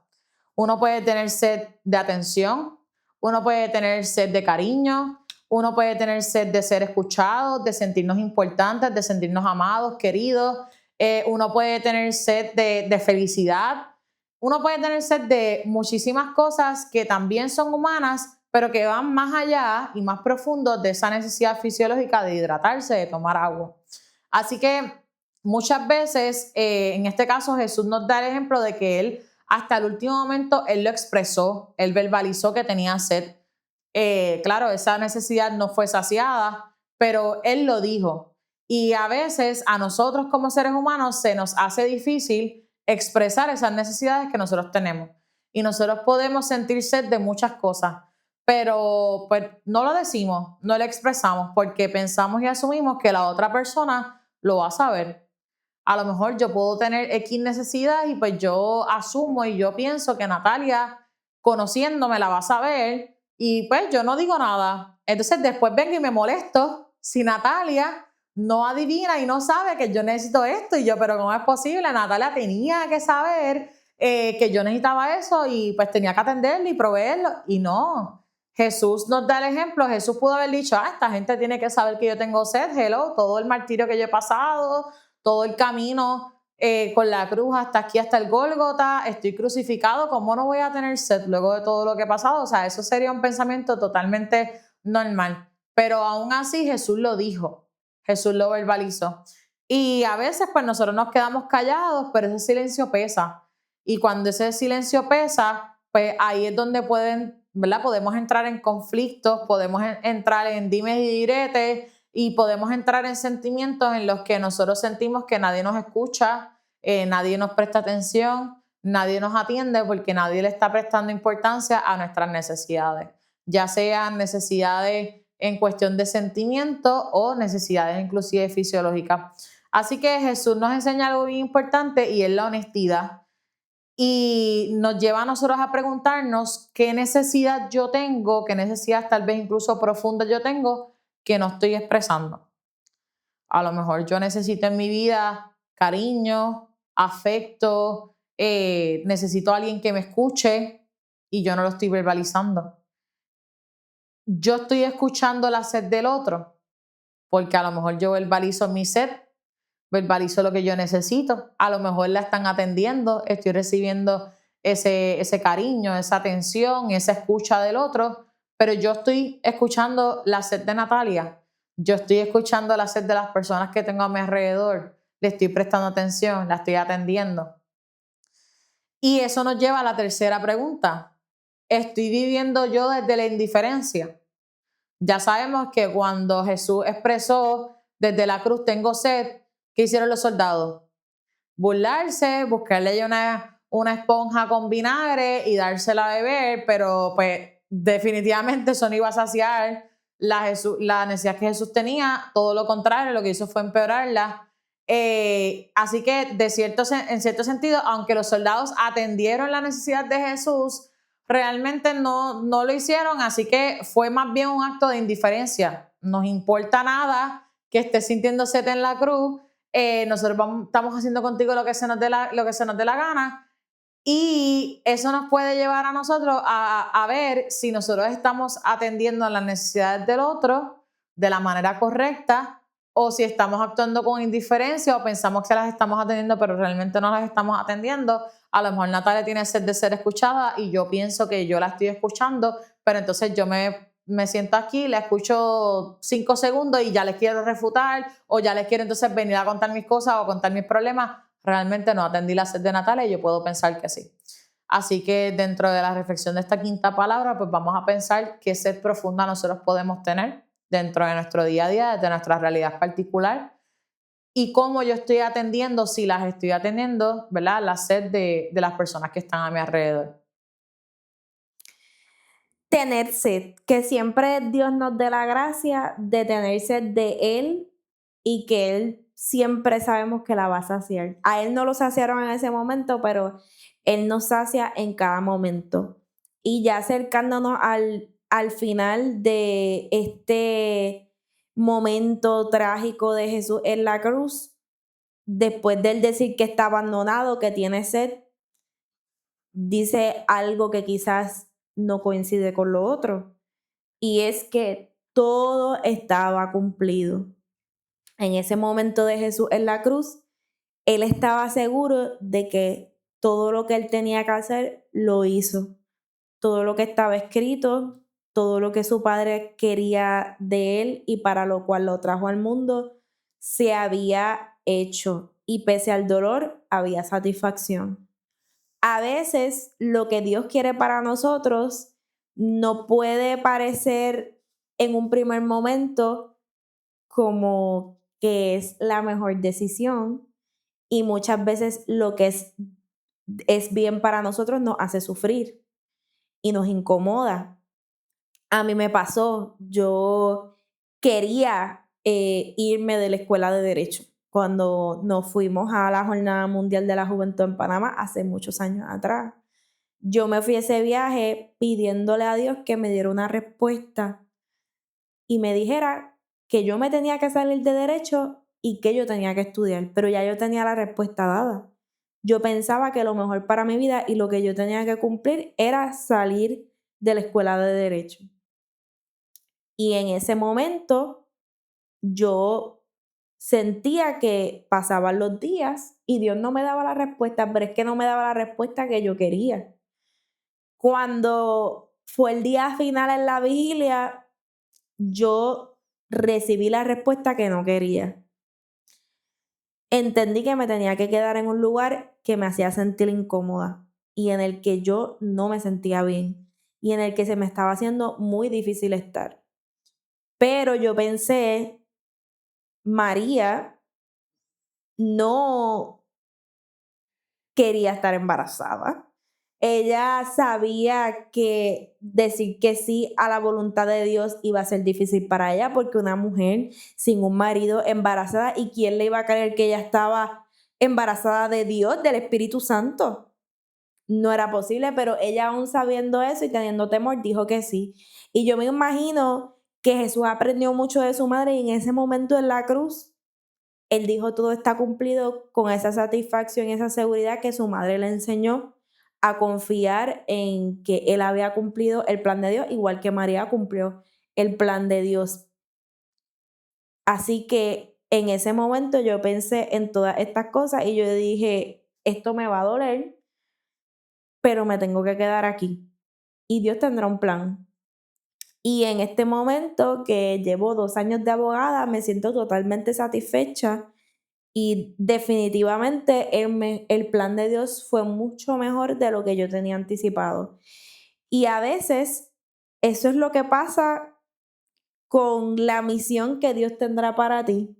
Uno puede tener sed de atención, uno puede tener sed de cariño, uno puede tener sed de ser escuchado, de sentirnos importantes, de sentirnos amados, queridos. Uno puede tener sed de felicidad. Uno puede tener sed de muchísimas cosas que también son humanas, pero que van más allá y más profundo de esa necesidad fisiológica de hidratarse, de tomar agua. Así que muchas veces, en este caso, Jesús nos da el ejemplo de que Él, hasta el último momento, Él lo expresó, Él verbalizó que tenía sed. Claro, esa necesidad no fue saciada, pero Él lo dijo. Y a veces a nosotros como seres humanos se nos hace difícil expresar esas necesidades que nosotros tenemos. Y nosotros podemos sentir sed de muchas cosas, pero pues no lo decimos, no lo expresamos porque pensamos y asumimos que la otra persona lo va a saber. A lo mejor yo puedo tener X necesidad y pues yo asumo y yo pienso que Natalia, conociéndome, la va a saber y pues yo no digo nada. Entonces después vengo y me molesto si Natalia no adivina y no sabe que yo necesito esto? Y yo, pero ¿cómo es posible? Natalia tenía que saber que yo necesitaba eso y pues tenía que atenderlo y proveerlo. Y no, Jesús nos da el ejemplo. Jesús pudo haber dicho, esta gente tiene que saber que yo tengo sed, hello, todo el martirio que yo he pasado, todo el camino con la cruz hasta aquí, hasta el Gólgota, estoy crucificado, ¿cómo no voy a tener sed luego de todo lo que he pasado? O sea, eso sería un pensamiento totalmente normal. Pero aún así Jesús lo dijo, Jesús lo verbalizó. Y a veces pues nosotros nos quedamos callados, pero ese silencio pesa. Y cuando ese silencio pesa, pues ahí es donde ¿verdad? Podemos entrar en conflictos, podemos entrar en dimes y diretes, y podemos entrar en sentimientos en los que nosotros sentimos que nadie nos escucha, nadie nos presta atención, nadie nos atiende porque nadie le está prestando importancia a nuestras necesidades, ya sean necesidades en cuestión de sentimiento o necesidades inclusive fisiológicas. Así que Jesús nos enseña algo bien importante y es la honestidad. Y nos lleva a nosotros a preguntarnos qué necesidad yo tengo, qué necesidad tal vez incluso profunda yo tengo que no estoy expresando. A lo mejor yo necesito en mi vida cariño, afecto, necesito a alguien que me escuche y yo no lo estoy verbalizando. Yo estoy escuchando la sed del otro porque a lo mejor yo verbalizo mi sed, verbalizo lo que yo necesito, a lo mejor la están atendiendo, estoy recibiendo ese cariño, esa atención, esa escucha del otro, pero yo estoy escuchando la sed de Natalia, yo estoy escuchando la sed de las personas que tengo a mi alrededor, le estoy prestando atención, la estoy atendiendo. Y eso nos lleva a la tercera pregunta. ¿Estoy viviendo yo desde la indiferencia? Ya sabemos que cuando Jesús expresó desde la cruz tengo sed, ¿qué hicieron los soldados? Burlarse, buscarle una esponja con vinagre y dársela a beber, pero pues definitivamente eso no iba a saciar la necesidad que Jesús tenía, todo lo contrario, lo que hizo fue empeorarla. Así que en cierto sentido, aunque los soldados atendieron la necesidad de Jesús, realmente no lo hicieron, así que fue más bien un acto de indiferencia. Nos importa nada que estés sintiendo sed en la cruz, nosotros estamos haciendo contigo lo que se nos dé la gana, y eso nos puede llevar a nosotros a ver si nosotros estamos atendiendo a las necesidades del otro de la manera correcta o si estamos actuando con indiferencia o pensamos que las estamos atendiendo pero realmente no las estamos atendiendo. A lo mejor Natalia tiene sed de ser escuchada y yo pienso que yo la estoy escuchando, pero entonces yo me siento aquí, la escucho 5 segundos y ya les quiero refutar o ya les quiero entonces venir a contar mis cosas o contar mis problemas. Realmente no atendí la sed de Natalia y yo puedo pensar que sí. Así que dentro de la reflexión de esta quinta palabra, pues vamos a pensar qué sed profunda nosotros podemos tener dentro de nuestro día a día, de nuestra realidad particular y cómo yo estoy atendiendo, si las estoy atendiendo, ¿verdad? La sed de las personas que están a mi alrededor. Tener sed, que siempre Dios nos dé la gracia de tener sed de Él y que Él siempre sabemos que la va a saciar. A Él no lo saciaron en ese momento, pero Él nos sacia en cada momento. Y ya acercándonos al final de este momento trágico de Jesús en la cruz, después de Él decir que está abandonado, que tiene sed, dice algo que quizás no coincide con lo otro, y es que todo estaba cumplido. En ese momento de Jesús en la cruz, él estaba seguro de que todo lo que él tenía que hacer lo hizo. Todo lo que estaba escrito, todo lo que su padre quería de él y para lo cual lo trajo al mundo, se había hecho. Y pese al dolor, había satisfacción. A veces lo que Dios quiere para nosotros no puede parecer en un primer momento como que es la mejor decisión, y muchas veces lo que es bien para nosotros nos hace sufrir y nos incomoda. A mí me pasó, yo quería irme de la escuela de Derecho cuando nos fuimos a la Jornada Mundial de la Juventud en Panamá hace muchos años atrás. Yo me fui a ese viaje pidiéndole a Dios que me diera una respuesta y me dijera que yo me tenía que salir de derecho y que yo tenía que estudiar, pero ya yo tenía la respuesta dada. Yo pensaba que lo mejor para mi vida y lo que yo tenía que cumplir era salir de la escuela de derecho. Y en ese momento yo sentía que pasaban los días y Dios no me daba la respuesta, pero es que no me daba la respuesta que yo quería. Cuando fue el día final en la vigilia, yo recibí la respuesta que no quería. Entendí que me tenía que quedar en un lugar que me hacía sentir incómoda y en el que yo no me sentía bien y en el que se me estaba haciendo muy difícil estar. Pero yo pensé, María no quería estar embarazada. Ella sabía que decir que sí a la voluntad de Dios iba a ser difícil para ella porque una mujer sin un marido embarazada, ¿y quién le iba a creer que ella estaba embarazada de Dios, del Espíritu Santo? No era posible, pero ella aún sabiendo eso y teniendo temor dijo que sí. Y yo me imagino que Jesús aprendió mucho de su madre y en ese momento en la cruz él dijo todo está cumplido con esa satisfacción y esa seguridad que su madre le enseñó a confiar en que él había cumplido el plan de Dios, igual que María cumplió el plan de Dios. Así que en ese momento yo pensé en todas estas cosas y yo dije, esto me va a doler, pero me tengo que quedar aquí y Dios tendrá un plan. Y en este momento que llevo 2 años de abogada, me siento totalmente satisfecha. Y definitivamente el plan de Dios fue mucho mejor de lo que yo tenía anticipado. Y a veces eso es lo que pasa con la misión que Dios tendrá para ti.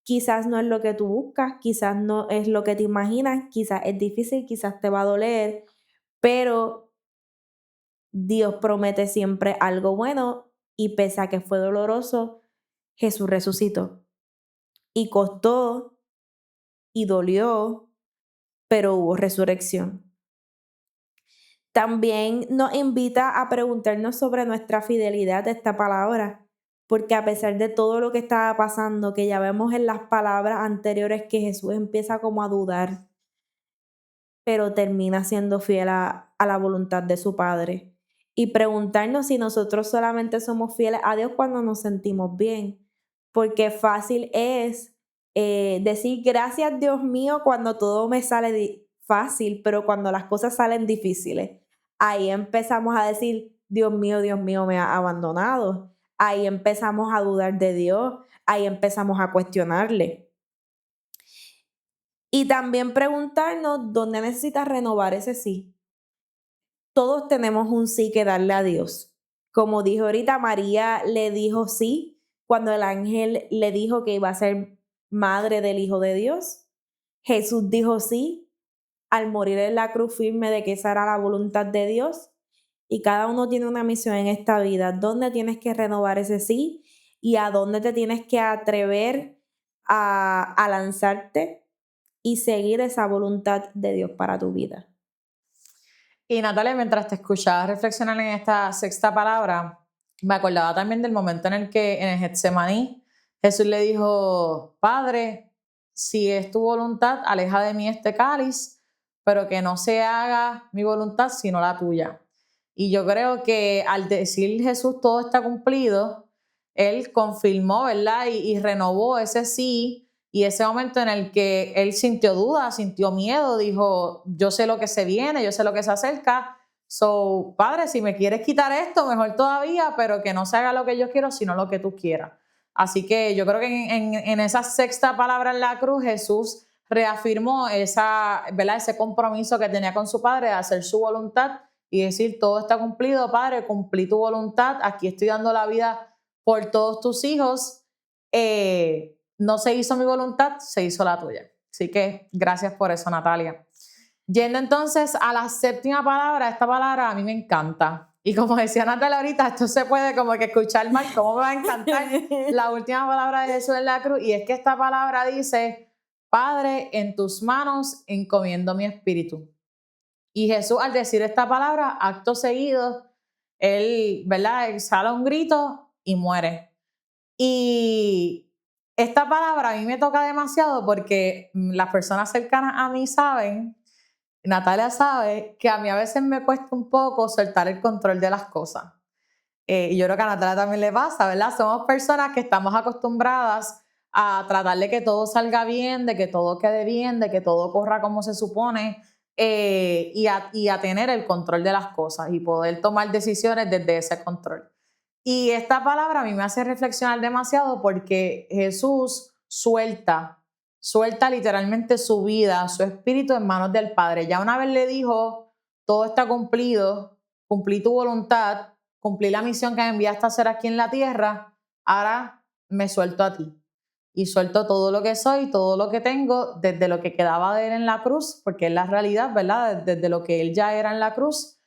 Quizás no es lo que tú buscas, quizás no es lo que te imaginas, quizás es difícil, quizás te va a doler, pero Dios promete siempre algo bueno y pese a que fue doloroso, Jesús resucitó. Y costó y dolió, pero hubo resurrección. También nos invita a preguntarnos sobre nuestra fidelidad a esta palabra, porque a pesar de todo lo que estaba pasando, que ya vemos en las palabras anteriores que Jesús empieza como a dudar, pero termina siendo fiel a la voluntad de su Padre. Y preguntarnos si nosotros solamente somos fieles a Dios cuando nos sentimos bien, porque fácil es decir gracias Dios mío cuando todo me sale fácil, pero cuando las cosas salen difíciles, ahí empezamos a decir, Dios mío, me ha abandonado. Ahí empezamos a dudar de Dios, ahí empezamos a cuestionarle. Y también preguntarnos dónde necesitas renovar ese sí. Todos tenemos un sí que darle a Dios. Como dijo ahorita, María le dijo sí cuando el ángel le dijo que iba a ser madre del Hijo de Dios. Jesús dijo sí al morir en la cruz firme de que esa era la voluntad de Dios. Y cada uno tiene una misión en esta vida. ¿Dónde tienes que renovar ese sí? ¿Y a dónde te tienes que atrever a lanzarte y seguir esa voluntad de Dios para tu vida? Y Natalia, mientras te escuchaba reflexionar en esta sexta palabra, me acordaba también del momento en el que en el Getsemaní Jesús le dijo, Padre, si es tu voluntad, aleja de mí este cáliz, pero que no se haga mi voluntad sino la tuya. Y yo creo que al decir Jesús todo está cumplido, él confirmó, ¿verdad? Y renovó ese sí. Y ese momento en el que él sintió duda, sintió miedo, dijo, yo sé lo que se viene, yo sé lo que se acerca. So, Padre, si me quieres quitar esto, mejor todavía, pero que no se haga lo que yo quiero, sino lo que tú quieras. Así que yo creo que en esa sexta palabra en la cruz, Jesús reafirmó ¿verdad? Ese compromiso que tenía con su Padre de hacer su voluntad y decir, todo está cumplido, Padre, cumplí tu voluntad, aquí estoy dando la vida por todos tus hijos. No se hizo mi voluntad, se hizo la tuya. Así que gracias por eso, Natalia. Yendo entonces a la séptima palabra, esta palabra a mí me encanta. Y como decía Natalia ahorita, esto se puede como que escuchar mal, ¿cómo me va a encantar la última palabra de Jesús en la cruz? Y es que esta palabra dice, Padre, en tus manos encomiendo mi espíritu. Y Jesús al decir esta palabra, acto seguido, él, ¿verdad? Exhala un grito y muere. Y esta palabra a mí me toca demasiado porque las personas cercanas a mí saben, Natalia sabe, que a mí a veces me cuesta un poco soltar el control de las cosas. Y yo creo que a Natalia también le pasa, ¿verdad? Somos personas que estamos acostumbradas a tratar de que todo salga bien, de que todo quede bien, de que todo corra como se supone, y a tener el control de las cosas y poder tomar decisiones desde ese control. Y esta palabra a mí me hace reflexionar demasiado porque Jesús suelta literalmente su vida, su espíritu en manos del Padre. Ya una vez le dijo, todo está cumplido, cumplí tu voluntad, cumplí la misión que me enviaste a hacer aquí en la tierra, ahora me suelto a ti. Y suelto todo lo que soy, todo lo que tengo, desde lo que quedaba de él en la cruz, porque es la realidad, ¿verdad? Desde lo que él ya era en la cruz,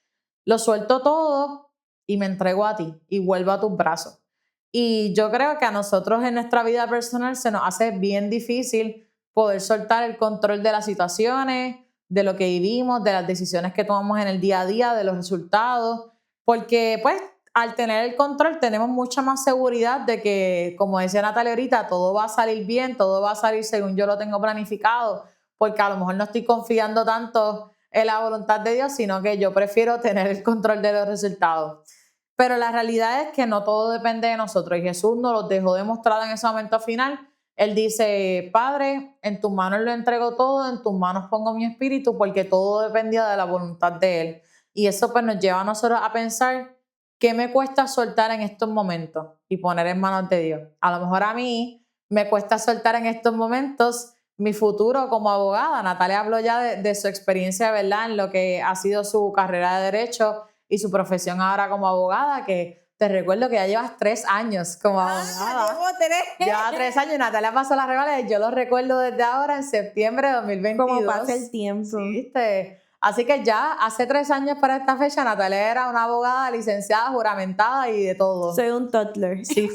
lo suelto todo y me entrego a ti y vuelvo a tus brazos. Y yo creo que a nosotros en nuestra vida personal se nos hace bien difícil poder soltar el control de las situaciones, de lo que vivimos, de las decisiones que tomamos en el día a día, de los resultados, porque pues al tener el control tenemos mucha más seguridad de que, como decía Natalia ahorita, todo va a salir bien, todo va a salir según yo lo tengo planificado, porque a lo mejor no estoy confiando tanto en la voluntad de Dios, sino que yo prefiero tener el control de los resultados. Pero la realidad es que no todo depende de nosotros y Jesús nos lo dejó demostrado en ese momento final. Él dice, Padre, en tus manos lo entrego todo, en tus manos pongo mi espíritu, porque todo dependía de la voluntad de Él. Y eso pues nos lleva a nosotros a pensar, ¿qué me cuesta soltar en estos momentos y poner en manos de Dios? A lo mejor a mí me cuesta soltar en estos momentos mi futuro como abogada. Natalia habló ya de su experiencia, ¿verdad? En lo que ha sido su carrera de Derecho y su profesión ahora como abogada, que te recuerdo que ya llevas 3 años como abogada. Lleva 3 años y Natalia pasó las reglas y yo lo recuerdo desde ahora en septiembre de 2022. Como pasa el tiempo. Sí, ¿viste? Así que ya hace 3 años para esta fecha Natalia era una abogada licenciada, juramentada y de todo. Soy un toddler. Sí,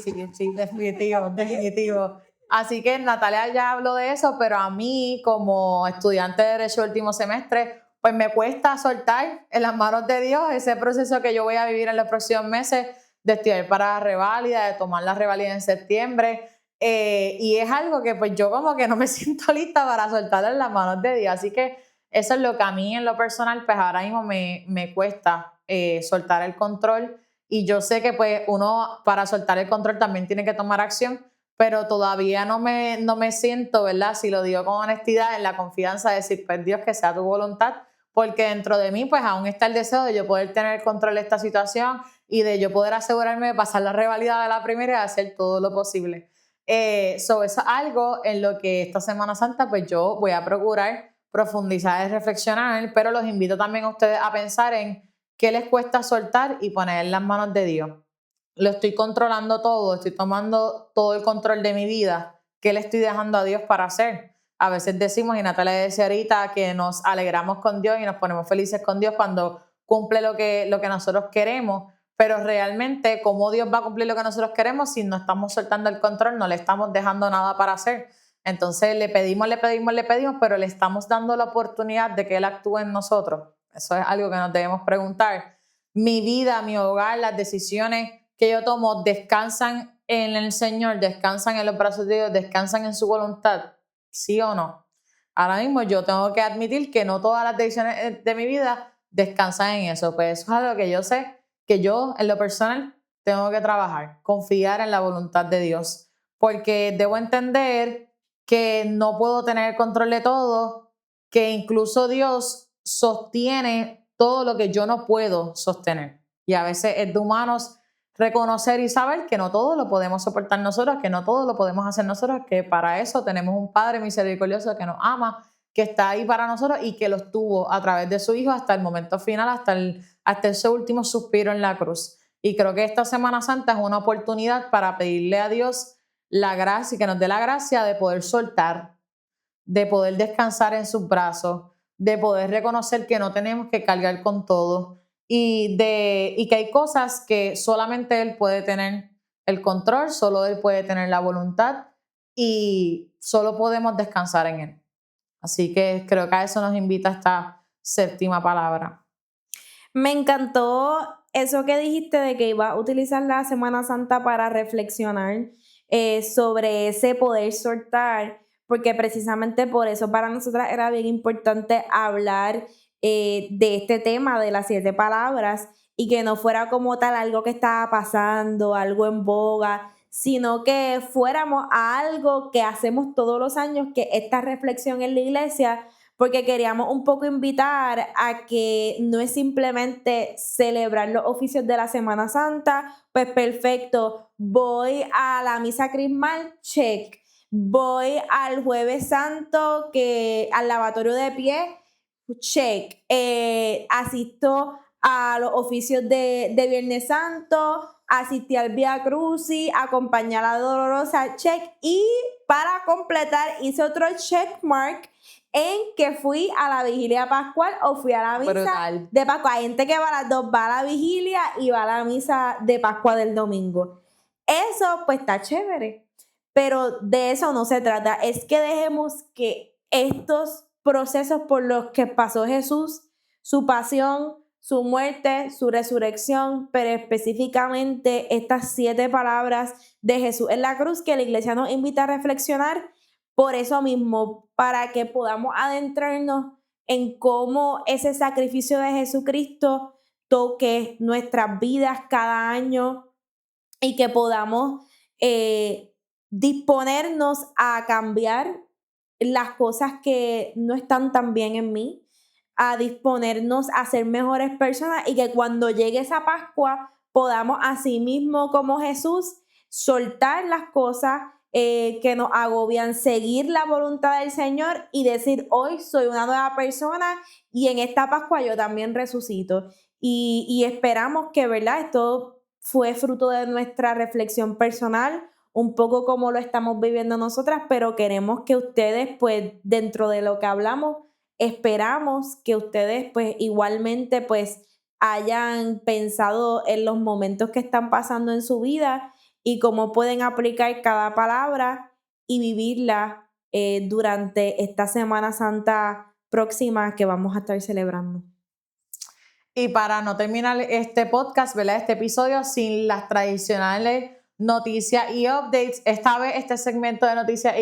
definitivo. Así que Natalia ya habló de eso, pero a mí como estudiante de Derecho último semestre, pues me cuesta soltar en las manos de Dios ese proceso que yo voy a vivir en los próximos meses de estudiar para la reválida, de tomar la reválida en septiembre. Y es algo que pues yo como que no me siento lista para soltarlo en las manos de Dios. Así que eso es lo que a mí en lo personal pues ahora mismo me cuesta soltar el control. Y yo sé que pues uno para soltar el control también tiene que tomar acción, pero todavía no me siento, ¿verdad? Si lo digo con honestidad, en la confianza de decir, pues Dios, que sea tu voluntad, porque dentro de mí pues aún está el deseo de yo poder tener control de esta situación y de yo poder asegurarme de pasar la revalida de la primera y hacer todo lo posible. Eso es algo en lo que esta Semana Santa pues yo voy a procurar profundizar y reflexionar, pero los invito también a ustedes a pensar en qué les cuesta soltar y poner en las manos de Dios. Lo estoy controlando todo, estoy tomando todo el control de mi vida. ¿Qué le estoy dejando a Dios para hacer? A veces decimos, y Natalia decía ahorita, que nos alegramos con Dios y nos ponemos felices con Dios cuando cumple lo que nosotros queremos, pero realmente, ¿cómo Dios va a cumplir lo que nosotros queremos si no estamos soltando el control, no le estamos dejando nada para hacer? Entonces le pedimos, pero le estamos dando la oportunidad de que Él actúe en nosotros. Eso es algo que nos debemos preguntar. Mi vida, mi hogar, las decisiones que yo tomo, ¿descansan en el Señor? ¿Descansan en los brazos de Dios? ¿Descansan en su voluntad? ¿Sí o no? Ahora mismo yo tengo que admitir que no todas las decisiones de mi vida descansan en eso. Pues eso es algo que yo sé que yo, en lo personal, tengo que trabajar, confiar en la voluntad de Dios. Porque debo entender que no puedo tener el control de todo, que incluso Dios sostiene todo lo que yo no puedo sostener. Y a veces es de humanos reconocer y saber que no todo lo podemos soportar nosotros, que no todo lo podemos hacer nosotros, que para eso tenemos un Padre misericordioso que nos ama, que está ahí para nosotros y que los tuvo a través de su Hijo hasta el momento final, hasta ese último suspiro en la cruz. Y creo que esta Semana Santa es una oportunidad para pedirle a Dios la gracia y que nos dé la gracia de poder soltar, de poder descansar en sus brazos, de poder reconocer que no tenemos que cargar con todo y que hay cosas que solamente Él puede tener el control, solo Él puede tener la voluntad y solo podemos descansar en Él. Así que creo que a eso nos invita esta séptima palabra. Me encantó eso que dijiste de que iba a utilizar la Semana Santa para reflexionar sobre ese poder soltar, porque precisamente por eso para nosotras era bien importante hablar de este tema de las 7 palabras y que no fuera como tal algo que estaba pasando, algo en boga, sino que fuéramos a algo que hacemos todos los años, que esta reflexión en la iglesia, porque queríamos un poco invitar a que no es simplemente celebrar los oficios de la Semana Santa, pues perfecto, voy a la misa crismal, check, voy al Jueves Santo, al lavatorio de pies, check, asisto a los oficios de Viernes Santo, asistí al Vía Crucis, acompañé a la Dolorosa, check, y para completar hice otro check mark en que fui a la vigilia pascual o fui a la misa Brutal. de Pascua. Hay gente que va a las dos, va a la vigilia y va a la misa de Pascua del domingo. Eso pues está chévere, pero de eso no se trata. Es que dejemos que estos procesos por los que pasó Jesús, su pasión, su muerte, su resurrección, pero específicamente estas 7 palabras de Jesús en la cruz que la iglesia nos invita a reflexionar, por eso mismo, para que podamos adentrarnos en cómo ese sacrificio de Jesucristo toque nuestras vidas cada año y que podamos disponernos a cambiar las cosas que no están tan bien en mí, a disponernos a ser mejores personas y que cuando llegue esa Pascua podamos así mismo como Jesús soltar las cosas que nos agobian, seguir la voluntad del Señor y decir, hoy soy una nueva persona y en esta Pascua yo también resucito. Y esperamos que, ¿verdad? Esto fue fruto de nuestra reflexión personal, un poco como lo estamos viviendo nosotras, pero queremos que ustedes, pues, dentro de lo que hablamos, esperamos que ustedes, pues, igualmente, pues, hayan pensado en los momentos que están pasando en su vida y cómo pueden aplicar cada palabra y vivirla durante esta Semana Santa próxima que vamos a estar celebrando. Y para no terminar este podcast, ¿verdad? Este episodio sin las tradicionales noticias y updates, esta vez este segmento de noticias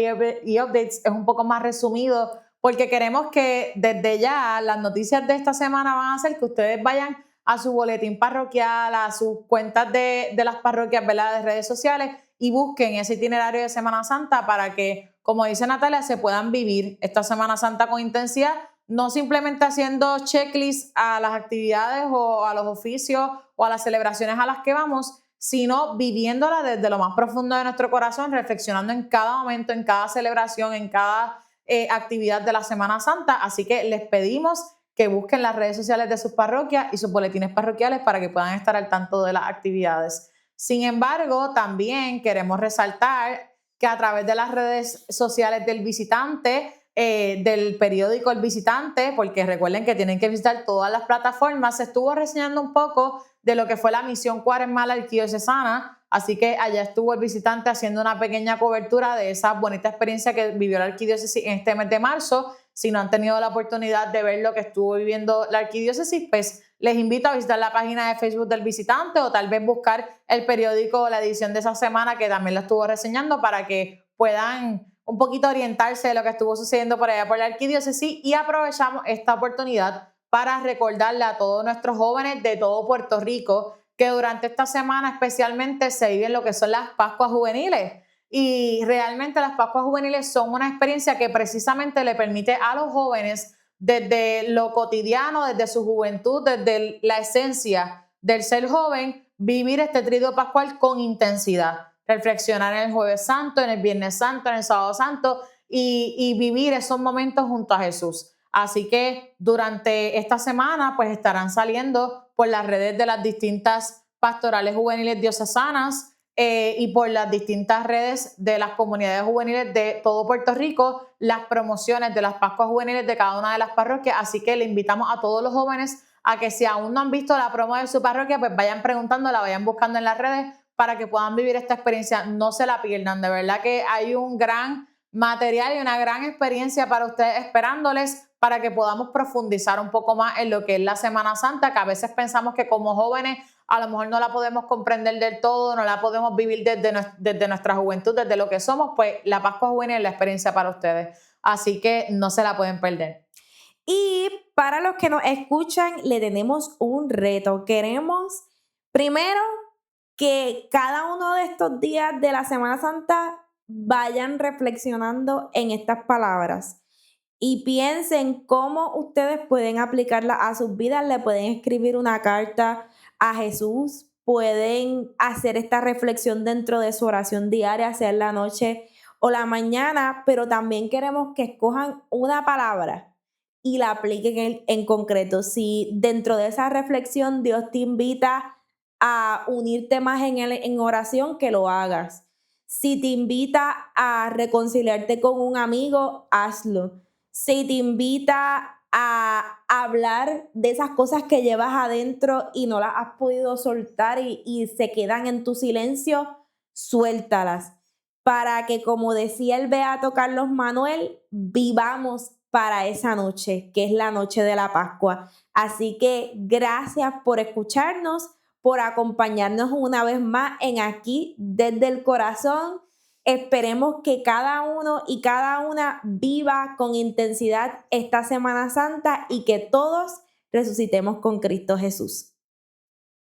y updates es un poco más resumido porque queremos que desde ya las noticias de esta semana van a hacer que ustedes vayan a su boletín parroquial, a sus cuentas de las parroquias, ¿verdad? De redes sociales y busquen ese itinerario de Semana Santa para que, como dice Natalia, se puedan vivir esta Semana Santa con intensidad, no simplemente haciendo checklists a las actividades o a los oficios o a las celebraciones a las que vamos, sino viviéndola desde lo más profundo de nuestro corazón, reflexionando en cada momento, en cada celebración, en cada actividad de la Semana Santa. Así que les pedimos que busquen las redes sociales de sus parroquias y sus boletines parroquiales para que puedan estar al tanto de las actividades. Sin embargo, también queremos resaltar que a través de las redes sociales del visitante, del periódico El Visitante, porque recuerden que tienen que visitar todas las plataformas, se estuvo reseñando un poco de lo que fue la misión cuaresmal arquidiocesana, así que allá estuvo El Visitante haciendo una pequeña cobertura de esa bonita experiencia que vivió la arquidiócesis en este mes de marzo. Si no han tenido la oportunidad de ver lo que estuvo viviendo la arquidiócesis, pues les invito a visitar la página de Facebook del Visitante o tal vez buscar el periódico o la edición de esa semana que también la estuvo reseñando para que puedan un poquito orientarse de lo que estuvo sucediendo por allá por la arquidiócesis. Y aprovechamos esta oportunidad para recordarle a todos nuestros jóvenes de todo Puerto Rico que durante esta semana especialmente se viven lo que son las Pascuas Juveniles. Y realmente las Pascuas Juveniles son una experiencia que precisamente le permite a los jóvenes desde lo cotidiano, desde su juventud, desde la esencia del ser joven, vivir este triduo pascual con intensidad. Reflexionar en el Jueves Santo, en el Viernes Santo, en el Sábado Santo y vivir esos momentos junto a Jesús. Así que durante esta semana pues estarán saliendo por las redes de las distintas pastorales juveniles diocesanas y por las distintas redes de las comunidades juveniles de todo Puerto Rico las promociones de las Pascuas Juveniles de cada una de las parroquias. Así que le invitamos a todos los jóvenes a que si aún no han visto la promo de su parroquia, pues vayan preguntando, la vayan buscando en las redes para que puedan vivir esta experiencia. No se la pierdan, de verdad que hay un gran material y una gran experiencia para ustedes esperándoles para que podamos profundizar un poco más en lo que es la Semana Santa, que a veces pensamos que como jóvenes a lo mejor no la podemos comprender del todo, no la podemos vivir desde nuestra juventud, desde lo que somos, pues la Pascua Juvenil es la experiencia para ustedes. Así que no se la pueden perder. Y para los que nos escuchan, le tenemos un reto. Queremos, primero, que cada uno de estos días de la Semana Santa vayan reflexionando en estas palabras y piensen cómo ustedes pueden aplicarlas a sus vidas. Le pueden escribir una carta a Jesús, pueden hacer esta reflexión dentro de su oración diaria, sea en la noche o la mañana, pero también queremos que escojan una palabra y la apliquen en concreto. Si dentro de esa reflexión Dios te invita a unirte más en oración, que lo hagas. Si te invita a reconciliarte con un amigo, hazlo. Si te invita a hablar de esas cosas que llevas adentro y no las has podido soltar y se quedan en tu silencio, suéltalas. Para que, como decía el beato Carlos Manuel, vivamos para esa noche, que es la noche de la Pascua. Así que gracias por escucharnos, por acompañarnos una vez más en Aquí desde el Corazón. Esperemos que cada uno y cada una viva con intensidad esta Semana Santa y que todos resucitemos con Cristo Jesús.